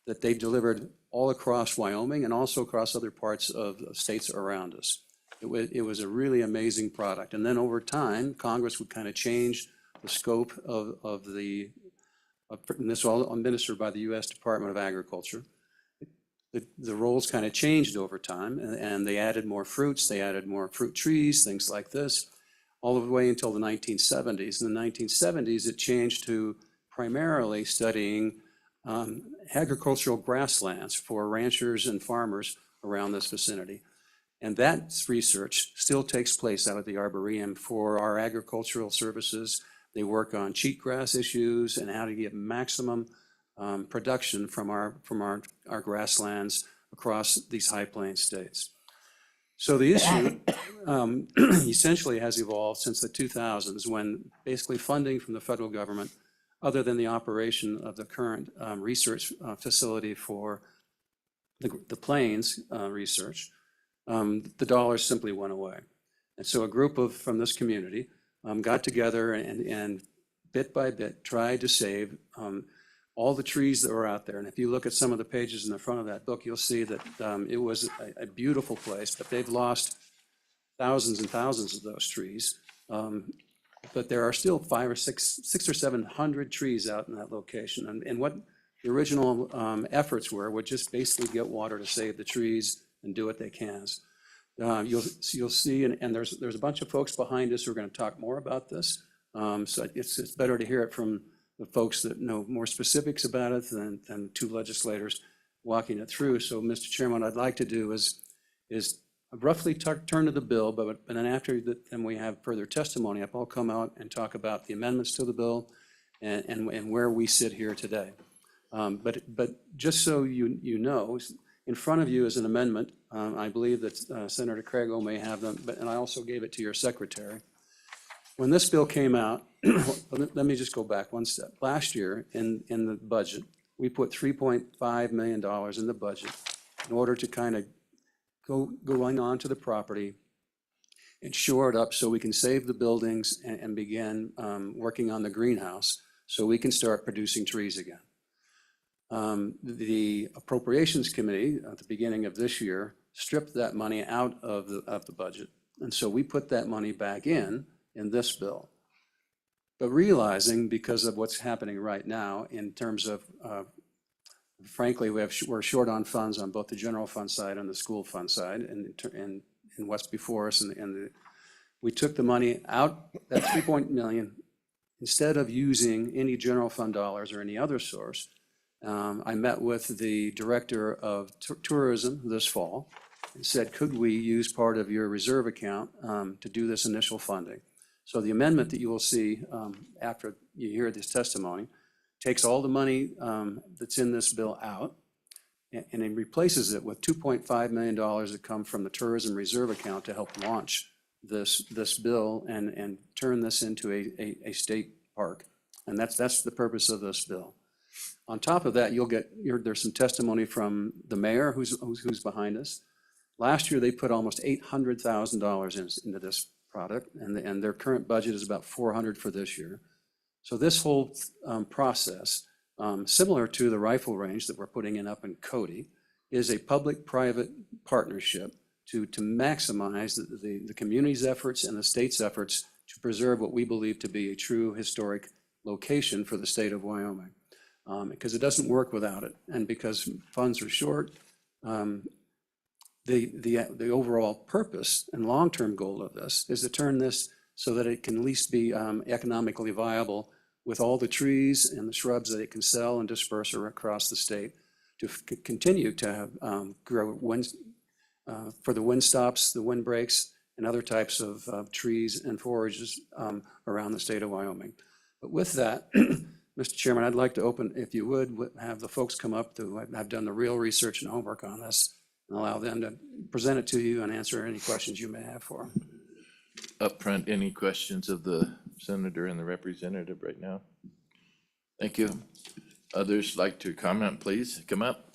that they delivered all across Wyoming and also across other parts of states around us. It was a really amazing product. And then over time, Congress would kind of change the scope of and this all administered by the U.S. Department of Agriculture. The roles kind of changed over time, and they added more fruits, they added more fruit trees, things like this, all the way until the 1970s. In the 1970s, it changed to primarily studying agricultural grasslands for ranchers and farmers around this vicinity. And that research still takes place out at the Arboretum for our agricultural services. They work on cheatgrass issues and how to get maximum production from our grasslands across these high plains states. So the issue essentially has evolved since the 2000s, when basically funding from the federal government, other than the operation of the current research facility for the plains research, the dollars simply went away. And so a group from this community got together and bit by bit tried to save all the trees that were out there. And if you look at some of the pages in the front of that book, you'll see that it was a beautiful place, but they've lost thousands and thousands of those trees. But there are still 600 or 700 trees out in that location. And what the original efforts were just basically get water to save the trees and do what they can. You'll see, and there's a bunch of folks behind us who are going to talk more about this. So it's better to hear it from the folks that know more specifics about it than two legislators walking it through. So, Mr. Chairman, what I'd like to do is roughly turn to the bill, but then after that, then we have further testimony. I'll come out and talk about the amendments to the bill and where we sit here today. But just so you know, in front of you is an amendment. I believe that Senator Craigo may have them, and I also gave it to your secretary. When this bill came out, let me just go back one step. Last year in the budget, we put $3.5 million in the budget in order to kind of going on to the property and shore it up so we can save the buildings and begin working on the greenhouse so we can start producing trees again. The Appropriations Committee at the beginning of this year stripped that money out of the budget. And so we put that money back in this bill. But realizing, because of what's happening right now in terms of, frankly, we're short on funds on both the general fund side and the school fund side and what's before us. We took the money out, that $3 million, instead of using any general fund dollars or any other source. I met with the director of tourism this fall and said, could we use part of your reserve account to do this initial funding? So the amendment that you will see after you hear this testimony takes all the money that's in this bill out and it replaces it with $2.5 million that come from the tourism reserve account to help launch this bill and turn this into a state park. And that's the purpose of this bill. On top of that, there's some testimony from the mayor who's behind us. Last year, they put almost $800,000 into this product, and their current budget is about $400,000 for this year. So this whole process, similar to the rifle range that we're putting up in Cody, is a public-private partnership to maximize the community's efforts and the state's efforts to preserve what we believe to be a true historic location for the state of Wyoming. Because it doesn't work without it, and because funds are short, the overall purpose and long-term goal of this is to turn this so that it can at least be economically viable with all the trees and the shrubs that it can sell and disperse across the state to continue to have grow for the wind stops, the wind breaks, and other types of trees and forages around the state of Wyoming. But with that, Mr. Chairman, I'd like to open, if you would, have the folks come up who have done the real research and homework on this and allow them to present it to you and answer any questions you may have for them. Up front, any questions of the senator and the representative right now? Thank you. Others like to comment, please come up.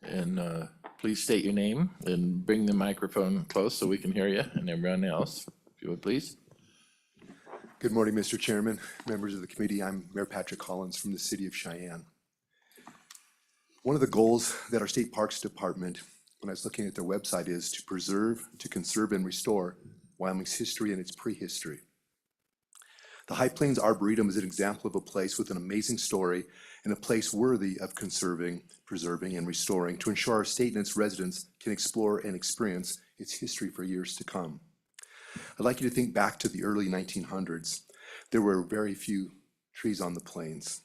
And please state your name and bring the microphone close so we can hear you and everyone else, if you would, please. Good morning, Mr. Chairman, members of the committee. I'm Mayor Patrick Collins from the city of Cheyenne. One of the goals that our State Parks Department, when I was looking at their website, is to preserve, to conserve, and restore Wyoming's history and its prehistory. The High Plains Arboretum is an example of a place with an amazing story and a place worthy of conserving, preserving, and restoring to ensure our state and its residents can explore and experience its history for years to come. I'd like you to think back to the early 1900s. There were very few trees on the plains.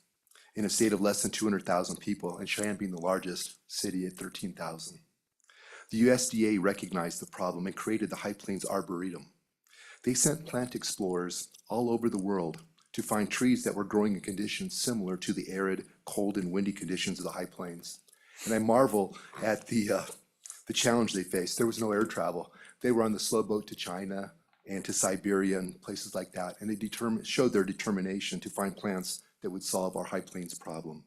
In a state of less than 200,000 people, and Cheyenne being the largest city at 13,000. The USDA recognized the problem and created the High Plains Arboretum. They sent plant explorers all over the world to find trees that were growing in conditions similar to the arid, cold, and windy conditions of the High Plains. And I marvel at the challenge they faced. There was no air travel. They were on the slow boat to China and to Siberia and places like that. And they showed their determination to find plants that would solve our High Plains problem.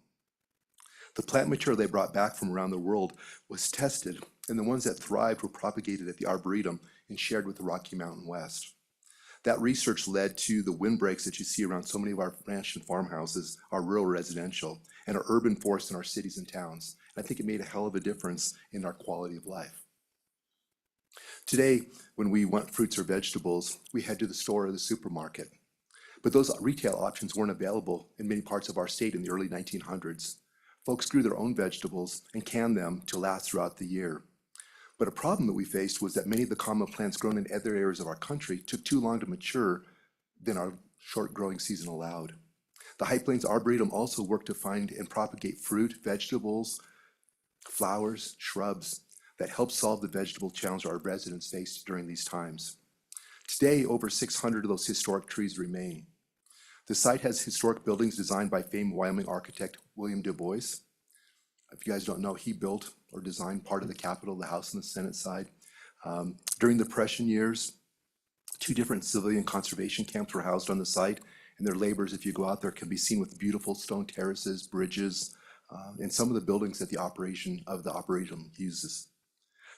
The plant material they brought back from around the world was tested, and the ones that thrived were propagated at the Arboretum and shared with the Rocky Mountain West. That research led to the windbreaks that you see around so many of our ranch and farmhouses, our rural residential, and our urban forests in our cities and towns. And I think it made a hell of a difference in our quality of life. Today, when we want fruits or vegetables, we head to the store or the supermarket. But those retail options weren't available in many parts of our state in the early 1900s. Folks grew their own vegetables and canned them to last throughout the year. But a problem that we faced was that many of the common plants grown in other areas of our country took too long to mature than our short growing season allowed. The High Plains Arboretum also worked to find and propagate fruit, vegetables, flowers, shrubs that help solve the vegetable challenge our residents faced during these times. Today, over 600 of those historic trees remain. The site has historic buildings designed by famed Wyoming architect William Du Bois. If you guys don't know, he built or designed part of the Capitol, the House and the Senate side. During the Depression years, 2 different civilian conservation camps were housed on the site, and their labors, if you go out there, can be seen with beautiful stone terraces, bridges, and some of the buildings that the Arboretum uses.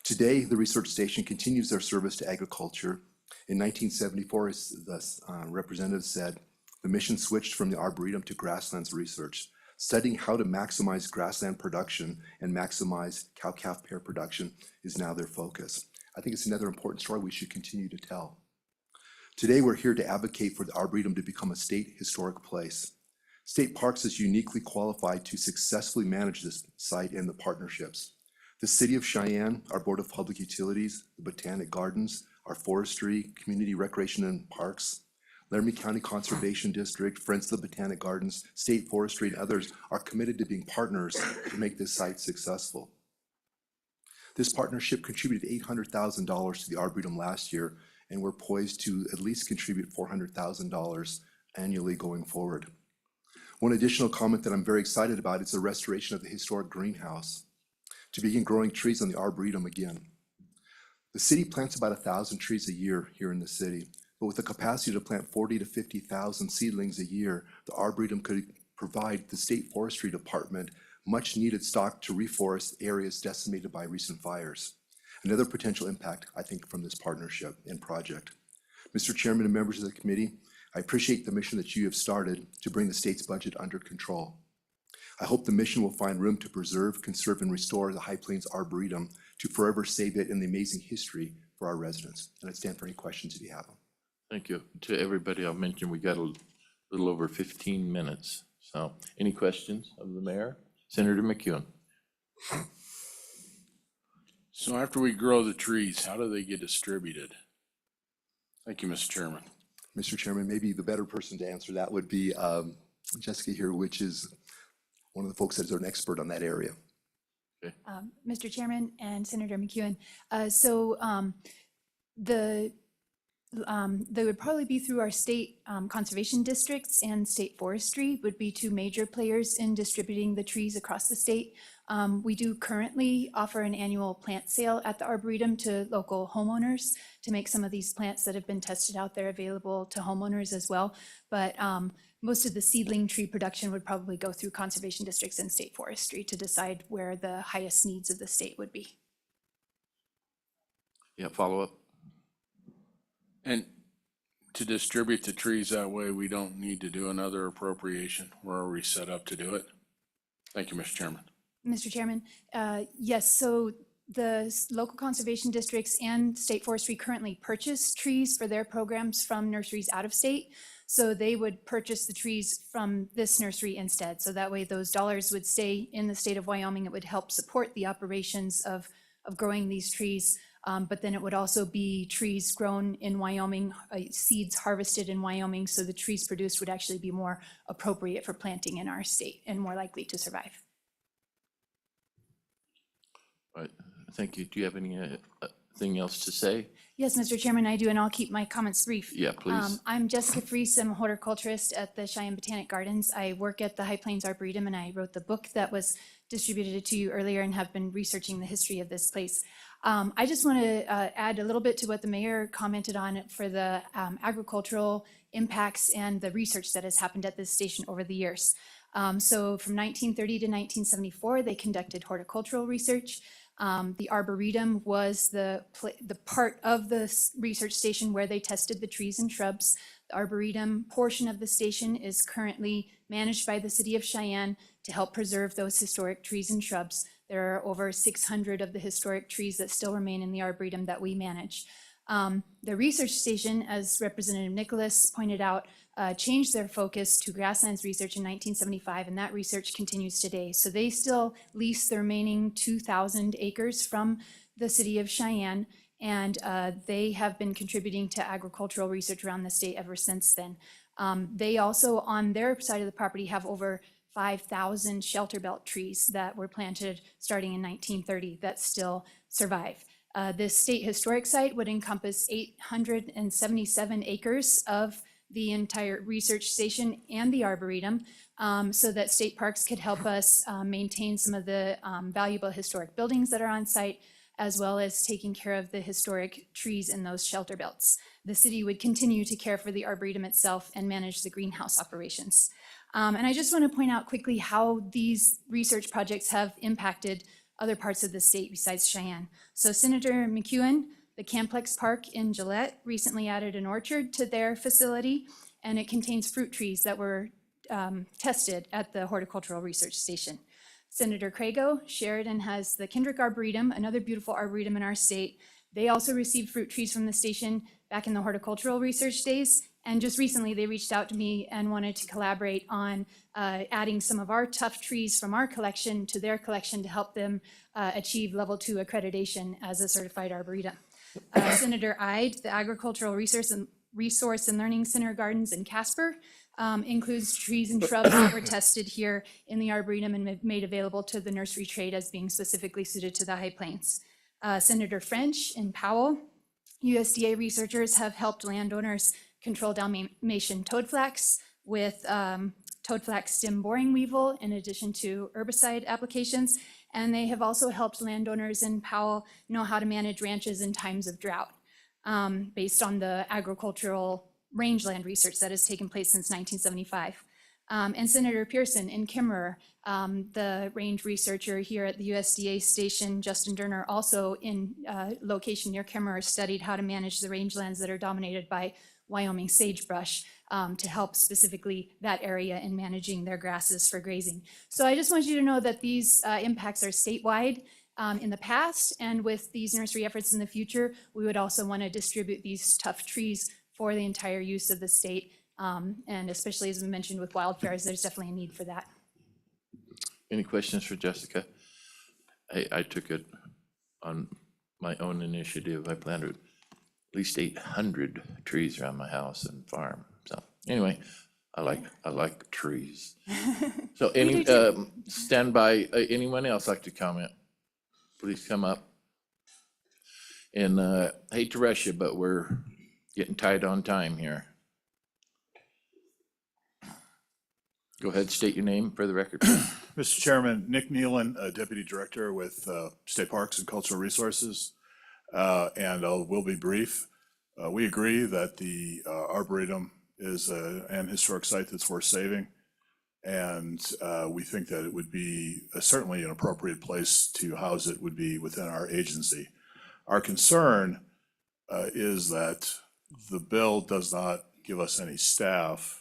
Today, the research station continues their service to agriculture. In 1974, as the representative said, the mission switched from the Arboretum to grasslands research. Studying how to maximize grassland production and maximize cow-calf pair production is now their focus. I think it's another important story we should continue to tell. Today, we're here to advocate for the Arboretum to become a state historic place. State Parks is uniquely qualified to successfully manage this site and the partnerships. The City of Cheyenne, our Board of Public Utilities, the Botanic Gardens, our Forestry, Community Recreation and Parks, Laramie County Conservation District, Friends of the Botanic Gardens, State Forestry, and others are committed to being partners to make this site successful. This partnership contributed $800,000 to the Arboretum last year, and we're poised to at least contribute $400,000 annually going forward. One additional comment that I'm very excited about is the restoration of the historic greenhouse to begin growing trees on the Arboretum again. The city plants about 1,000 trees a year here in the city, but with the capacity to plant 40 to 50,000 seedlings a year, the Arboretum could provide the State Forestry Department much needed stock to reforest areas decimated by recent fires. Another potential impact, I think, from this partnership and project. Mr. Chairman and members of the committee, I appreciate the mission that you have started to bring the state's budget under control. I hope the mission will find room to preserve, conserve, and restore the High Plains Arboretum to forever save it in the amazing history for our residents. And I stand for any questions if you have them. Thank you. To everybody, I'll mention we got a little over 15 minutes. So any questions of the mayor? Senator McEwen. So after we grow the trees, how do they get distributed? Thank you, Mr. Chairman. Mr. Chairman, maybe the better person to answer that would be Jessica here, which is one of the folks that is an expert on that area. Mr. Chairman and Senator McEwen, they would probably be through our state conservation districts, and state forestry would be 2 major players in distributing the trees across the state. We do currently offer an annual plant sale at the Arboretum to local homeowners to make some of these plants that have been tested out there available to homeowners as well. But most of the seedling tree production would probably go through conservation districts and state forestry to decide where the highest needs of the state would be. Yeah, follow up. And to distribute the trees that way, we don't need to do another appropriation. We're already set up to do it. Thank you, Mr. Chairman. Mr. Chairman, yes, so the local conservation districts and state forestry currently purchase trees for their programs from nurseries out of state. So they would purchase the trees from this nursery instead. So that way those dollars would stay in the state of Wyoming. It would help support the operations of growing these trees. But then it would also be trees grown in Wyoming, seeds harvested in Wyoming. So the trees produced would actually be more appropriate for planting in our state and more likely to survive. All right, thank you. Do you have anything else to say? Yes, Mr. Chairman, I do, and I'll keep my comments brief. Yeah, please. I'm Jessica Fries. I'm a horticulturist at the Cheyenne Botanic Gardens. I work at the High Plains Arboretum, and I wrote the book that was distributed to you earlier and have been researching the history of this place. I just want to add a little bit to what the mayor commented on for the agricultural impacts and the research that has happened at this station over the years. So from 1930 to 1974, they conducted horticultural research. The Arboretum was the part of the research station where they tested the trees and shrubs. The Arboretum portion of the station is currently managed by the City of Cheyenne to help preserve those historic trees and shrubs. There are over 600 of the historic trees that still remain in the Arboretum that we manage. The research station, as Representative Nicholas pointed out, changed their focus to grasslands research in 1975, and that research continues today. So they still lease the remaining 2,000 acres from the city of Cheyenne, and they have been contributing to agricultural research around the state ever since then. They also, on their side of the property, have over 5,000 shelter belt trees that were planted starting in 1930 that still survive. This state historic site would encompass 877 acres of the entire research station and the Arboretum, so that state parks could help us maintain some of the valuable historic buildings that are on site, as well as taking care of the historic trees in those shelter belts. The city would continue to care for the Arboretum itself and manage the greenhouse operations. And I just want to point out quickly how these research projects have impacted other parts of the state besides Cheyenne. So Senator McEwen, the Camplex Park in Gillette recently added an orchard to their facility, and it contains fruit trees that were tested at the Horticultural Research Station. Senator Crago, Sheridan has the Kendrick Arboretum, another beautiful arboretum in our state. They also received fruit trees from the station back in the horticultural research days. And just recently, they reached out to me and wanted to collaborate on adding some of our tough trees from our collection to their collection to help them achieve level 2 accreditation as a certified arboretum. Senator Ide, the Agricultural Resource and Learning Center Gardens in Casper, includes trees and shrubs that were tested here in the Arboretum and made available to the nursery trade as being specifically suited to the High Plains. Senator French in Powell, USDA researchers have helped landowners control Dalmatian toadflax with toadflax stem boring weevil in addition to herbicide applications. And they have also helped landowners in Powell know how to manage ranches in times of drought based on the agricultural rangeland research that has taken place since 1975. And Senator Pearson in Kimmerer, the range researcher here at the USDA station, Justin Durner, also in location near Kimmerer, studied how to manage the rangelands that are dominated by Wyoming sagebrush to help specifically that area in managing their grasses for grazing. So I just want you to know that these impacts are statewide in the past, and with these nursery efforts in the future, we would also want to distribute these tough trees for the entire use of the state. And especially as we mentioned with wildfires, there's definitely a need for that. Any questions for Jessica? I took it on my own initiative. I planted at least 800 trees around my house and farm. So anyway, I like trees. So any, stand by, anyone else like to comment? Please come up. And I hate to rush you, but we're getting tight on time here. Go ahead, state your name for the record. Mr. Chairman, Nick Nealon, Deputy Director with State Parks and Cultural Resources. And we'll be brief. We agree that the Arboretum is an historic site that's worth saving. And we think that it would be certainly an appropriate place to house it would be within our agency. Our concern is that the bill does not give us any staff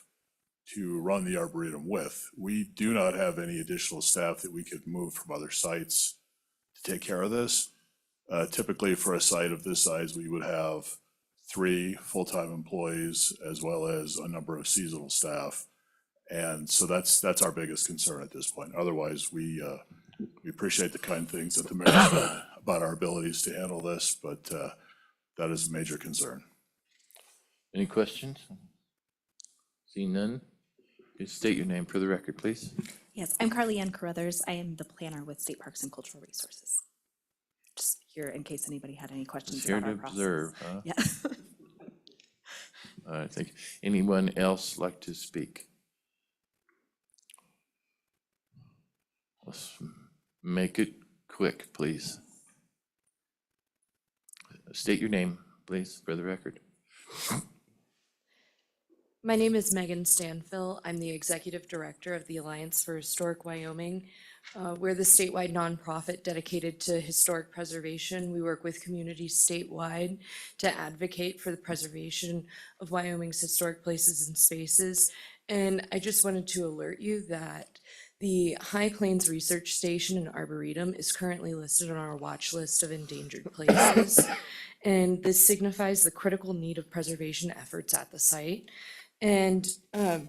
to run the Arboretum with. We do not have any additional staff that we could move from other sites to take care of this. Typically for a site of this size, we would have 3 full-time employees as well as a number of seasonal staff. And so that's our biggest concern at this point. Otherwise, we appreciate the kind things that the mayor said about our abilities to handle this, but that is a major concern. Any questions? See none? Please state your name for the record, please. Yes, I'm Carly Ann Carruthers. I am the planner with State Parks and Cultural Resources. Just here in case anybody had any questions Just here about to our process. observe, huh? Yeah. All right, thank you. Anyone else like to speak? Let's make it quick, please. State your name, please, for the record. My name is Megan Stanfill. I'm the Executive Director of the Alliance for Historic Wyoming. We're the statewide nonprofit dedicated to historic preservation. We work with communities statewide to advocate for the preservation of Wyoming's historic places and spaces. And I just wanted to alert you that the High Plains Research Station in Arboretum is currently listed on our watch list of endangered places. And this signifies the critical need of preservation efforts at the site. And I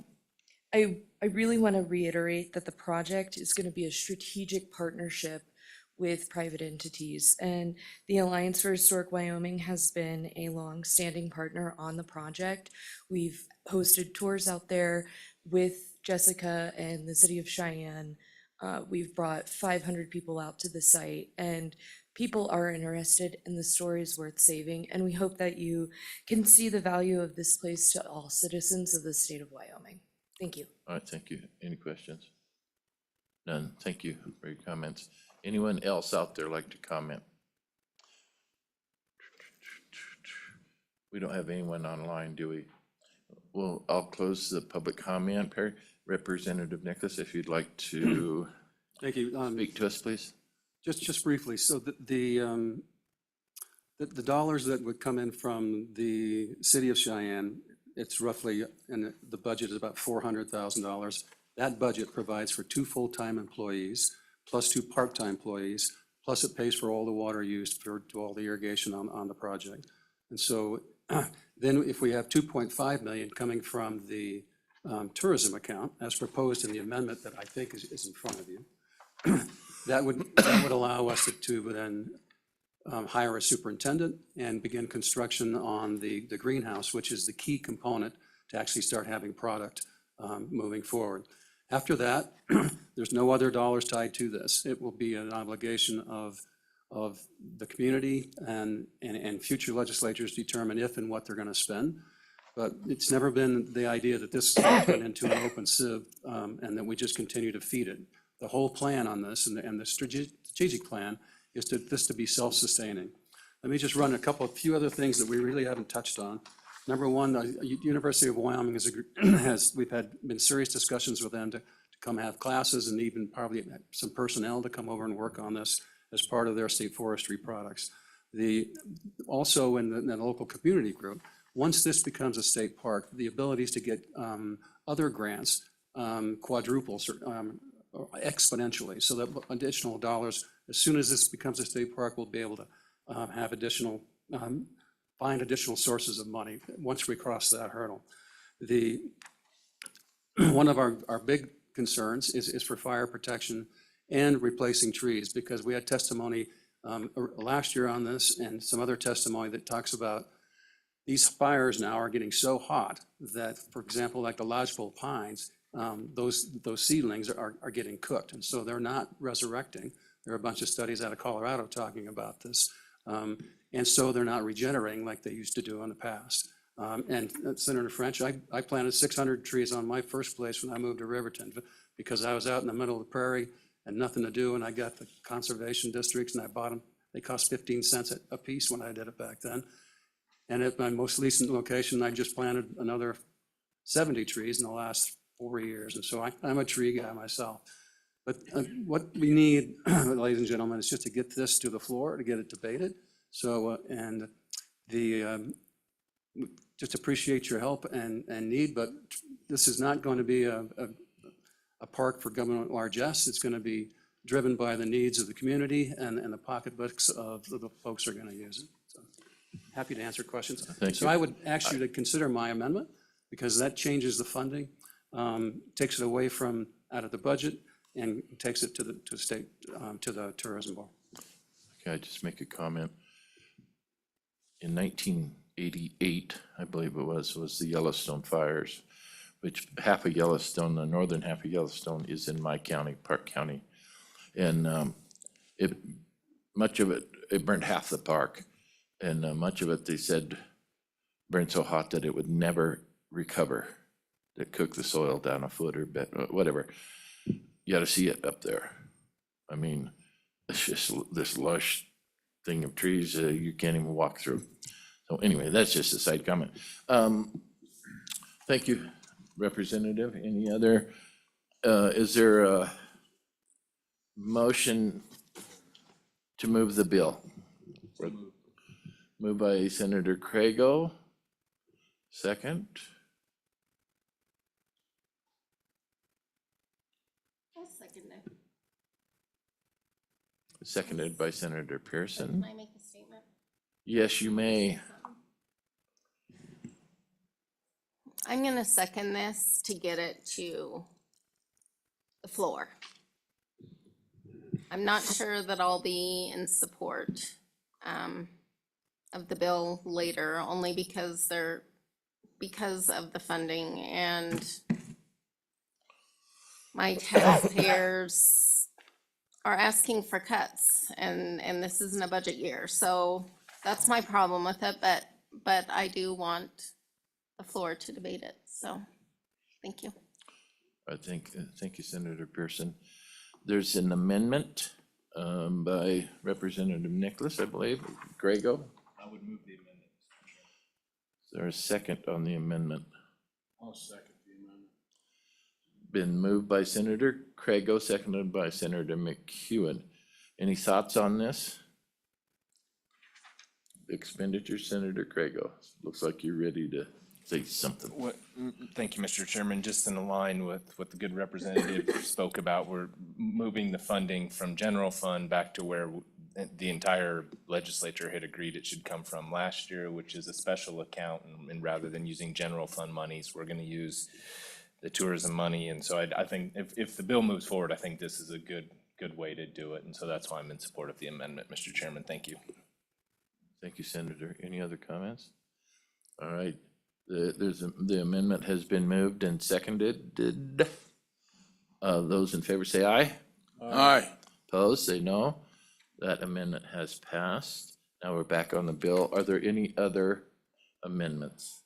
really want to reiterate that the project is going to be a strategic partnership with private entities. And the Alliance for Historic Wyoming has been a long-standing partner on the project. We've hosted tours out there with Jessica and the city of Cheyenne. We've brought 500 people out to the site, and people are interested, and the story is worth saving. And we hope that you can see the value of this place to all citizens of the state of Wyoming. Thank you. All right, thank you. Any questions? None. Thank you for your comments. Anyone else out there like to comment? We don't have anyone online, do we? Well, I'll close the public comment. Perry, Representative Nicholas, if you'd like to Thank you. speak to us, please. Just briefly, so the dollars that would come in from the city of Cheyenne, it's roughly, and the budget is about $400,000. That budget provides for 2 full-time employees, plus 2 part-time employees, plus it pays for all the water used for all the irrigation on the project. And so then if we have 2.5 million coming from the tourism account, as proposed in the amendment that I think is in front of you, that would allow us to then hire a superintendent and begin construction on the greenhouse, which is the key component to actually start having product moving forward. After that, there's no other dollars tied to this. It will be an obligation of the community and future legislatures determine if and what they're going to spend. But it's never been the idea that this is going to turn into an open sieve and that we just continue to feed it. The whole plan on this and the strategic plan is this to be self-sustaining. Let me just run a few other things that we really haven't touched on. Number one, the University of Wyoming we've been serious discussions with them to come have classes and even probably some personnel to come over and work on this as part of their state forestry products. Also in the local community group, once this becomes a state park, the abilities to get other grants quadruples or exponentially, so that additional dollars, as soon as this becomes a state park, we'll be able to have find additional sources of money once we cross that hurdle. One of our big concerns is for fire protection and replacing trees, because we had testimony last year on this and some other testimony that talks about these fires now are getting so hot that, for example, like the lodgepole pines, those seedlings are getting cooked, and so they're not resurrecting. There are a bunch of studies out of Colorado talking about this. And so they're not regenerating like they used to do in the past. And Senator French, I planted 600 trees on my first place when I moved to Riverton because I was out in the middle of the prairie and nothing to do, and I got the conservation districts and I bought them. They cost 15 cents a piece when I did it back then. And at my most recent location, I just planted another 70 trees in the last 4 years. And so I'm a tree guy myself. But what we need, ladies and gentlemen, is just to get this to the floor, to get it debated. So, just appreciate your help and need, but this is not going to be a park for government largesse. It's going to be driven by the needs of the community and the pocketbooks of the folks who are going to use it. So, happy to answer questions. Thank So you. I would ask you to consider my amendment, because that changes the funding, takes it away from out of the budget and takes it to the state, to the tourism board. Can I just make a comment? In 1988, I believe it was the Yellowstone fires, which half of Yellowstone, the northern half of Yellowstone is in my county, Park County. And much of it burnt half the park. And much of it, they said, burned so hot that it would never recover. That cooked the soil down a foot or whatever. You gotta see it up there. I mean, it's just this lush thing of trees you can't even walk through. So anyway, that's just a side comment. Thank you, Representative. Any other, is there a motion to move the bill? Moved by Senator Craigo. Second. I'll second it. Seconded by Senator Pearson. Can I make a statement? Yes, you may. I'm gonna second this to get it to the floor. I'm not sure that I'll be in support of the bill later, only because of the funding and my taxpayers are asking for cuts, and this isn't a budget year, so that's my problem with it, but I do want the floor to debate it, so, thank you. Thank you, Senator Pearson. There's an amendment by Representative Nicholas, I believe. Grego, I would move the amendment. is there a second on the amendment? I'll second the amendment. Been moved by Senator Craigo, seconded by Senator McEwen. Any thoughts on this? Expenditure, Senator Craigo. Looks like you're ready to say something. Thank you, Mr. Chairman. Just in line with what the good representative spoke about, we're moving the funding from general fund back to where the entire legislature had agreed it should come from last year, which is a special account. And rather than using general fund monies, we're going to use the tourism money. And so I think if the bill moves forward, I think this is a good way to do it. And so that's why I'm in support of the amendment, Mr. Chairman. Thank you. Thank you, Senator. Any other comments? All right. The amendment has been moved and seconded. Those in favor say aye. Aye. Opposed, say no. That amendment has passed. Now we're back on the bill. Are there any other amendments?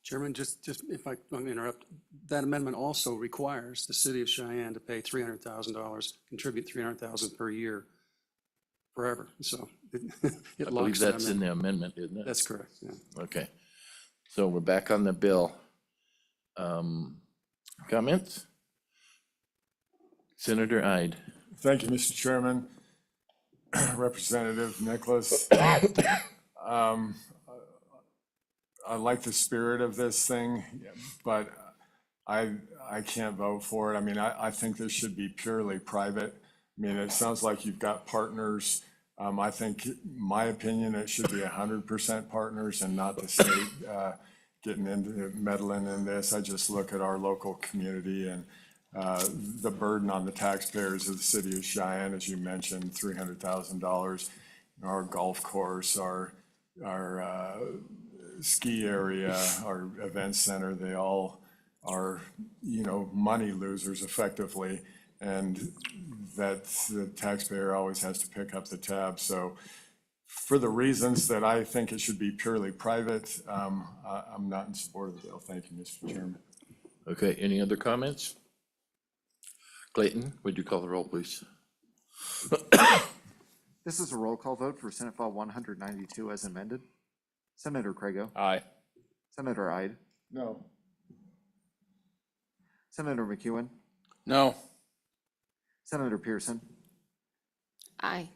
Chairman, just if I don't interrupt, that amendment also requires the city of Cheyenne to pay $300,000, contribute $300,000 per year forever. So I it believe locks that that's in the amendment, isn't it? That's correct, yeah. Okay. So we're back on the bill. Comments? Senator Ide. Thank you, Mr. Chairman. Representative Nicholas. I like the spirit of this thing, but I can't vote for it. I mean, I think this should be purely private. I mean, it sounds like you've got partners. I think, my opinion, it should be 100% partners and not the state getting into meddling in this. I just look at our local community and the burden on the taxpayers of the city of Cheyenne, as you mentioned, $300,000. Our golf course, our ski area, our event center, they all are, money losers effectively. And that the taxpayer always has to pick up the tab. So for the reasons that I think it should be purely private, I'm not in support of the bill. Thank you, Mr. Chairman. Okay, any other comments? Clayton, would you call the roll, please? This is a roll call vote for Senate File 192 as amended. Senator Craigo. Aye. Senator Ide. No. Senator McEwen. No. Senator Pearson. Aye.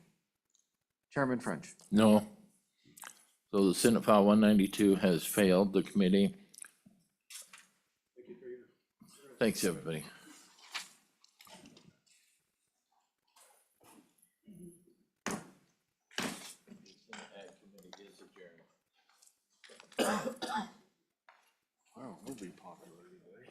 Chairman French. No. So the Senate File 192 has failed the committee. Thanks, everybody. Wow, we'll be popular today.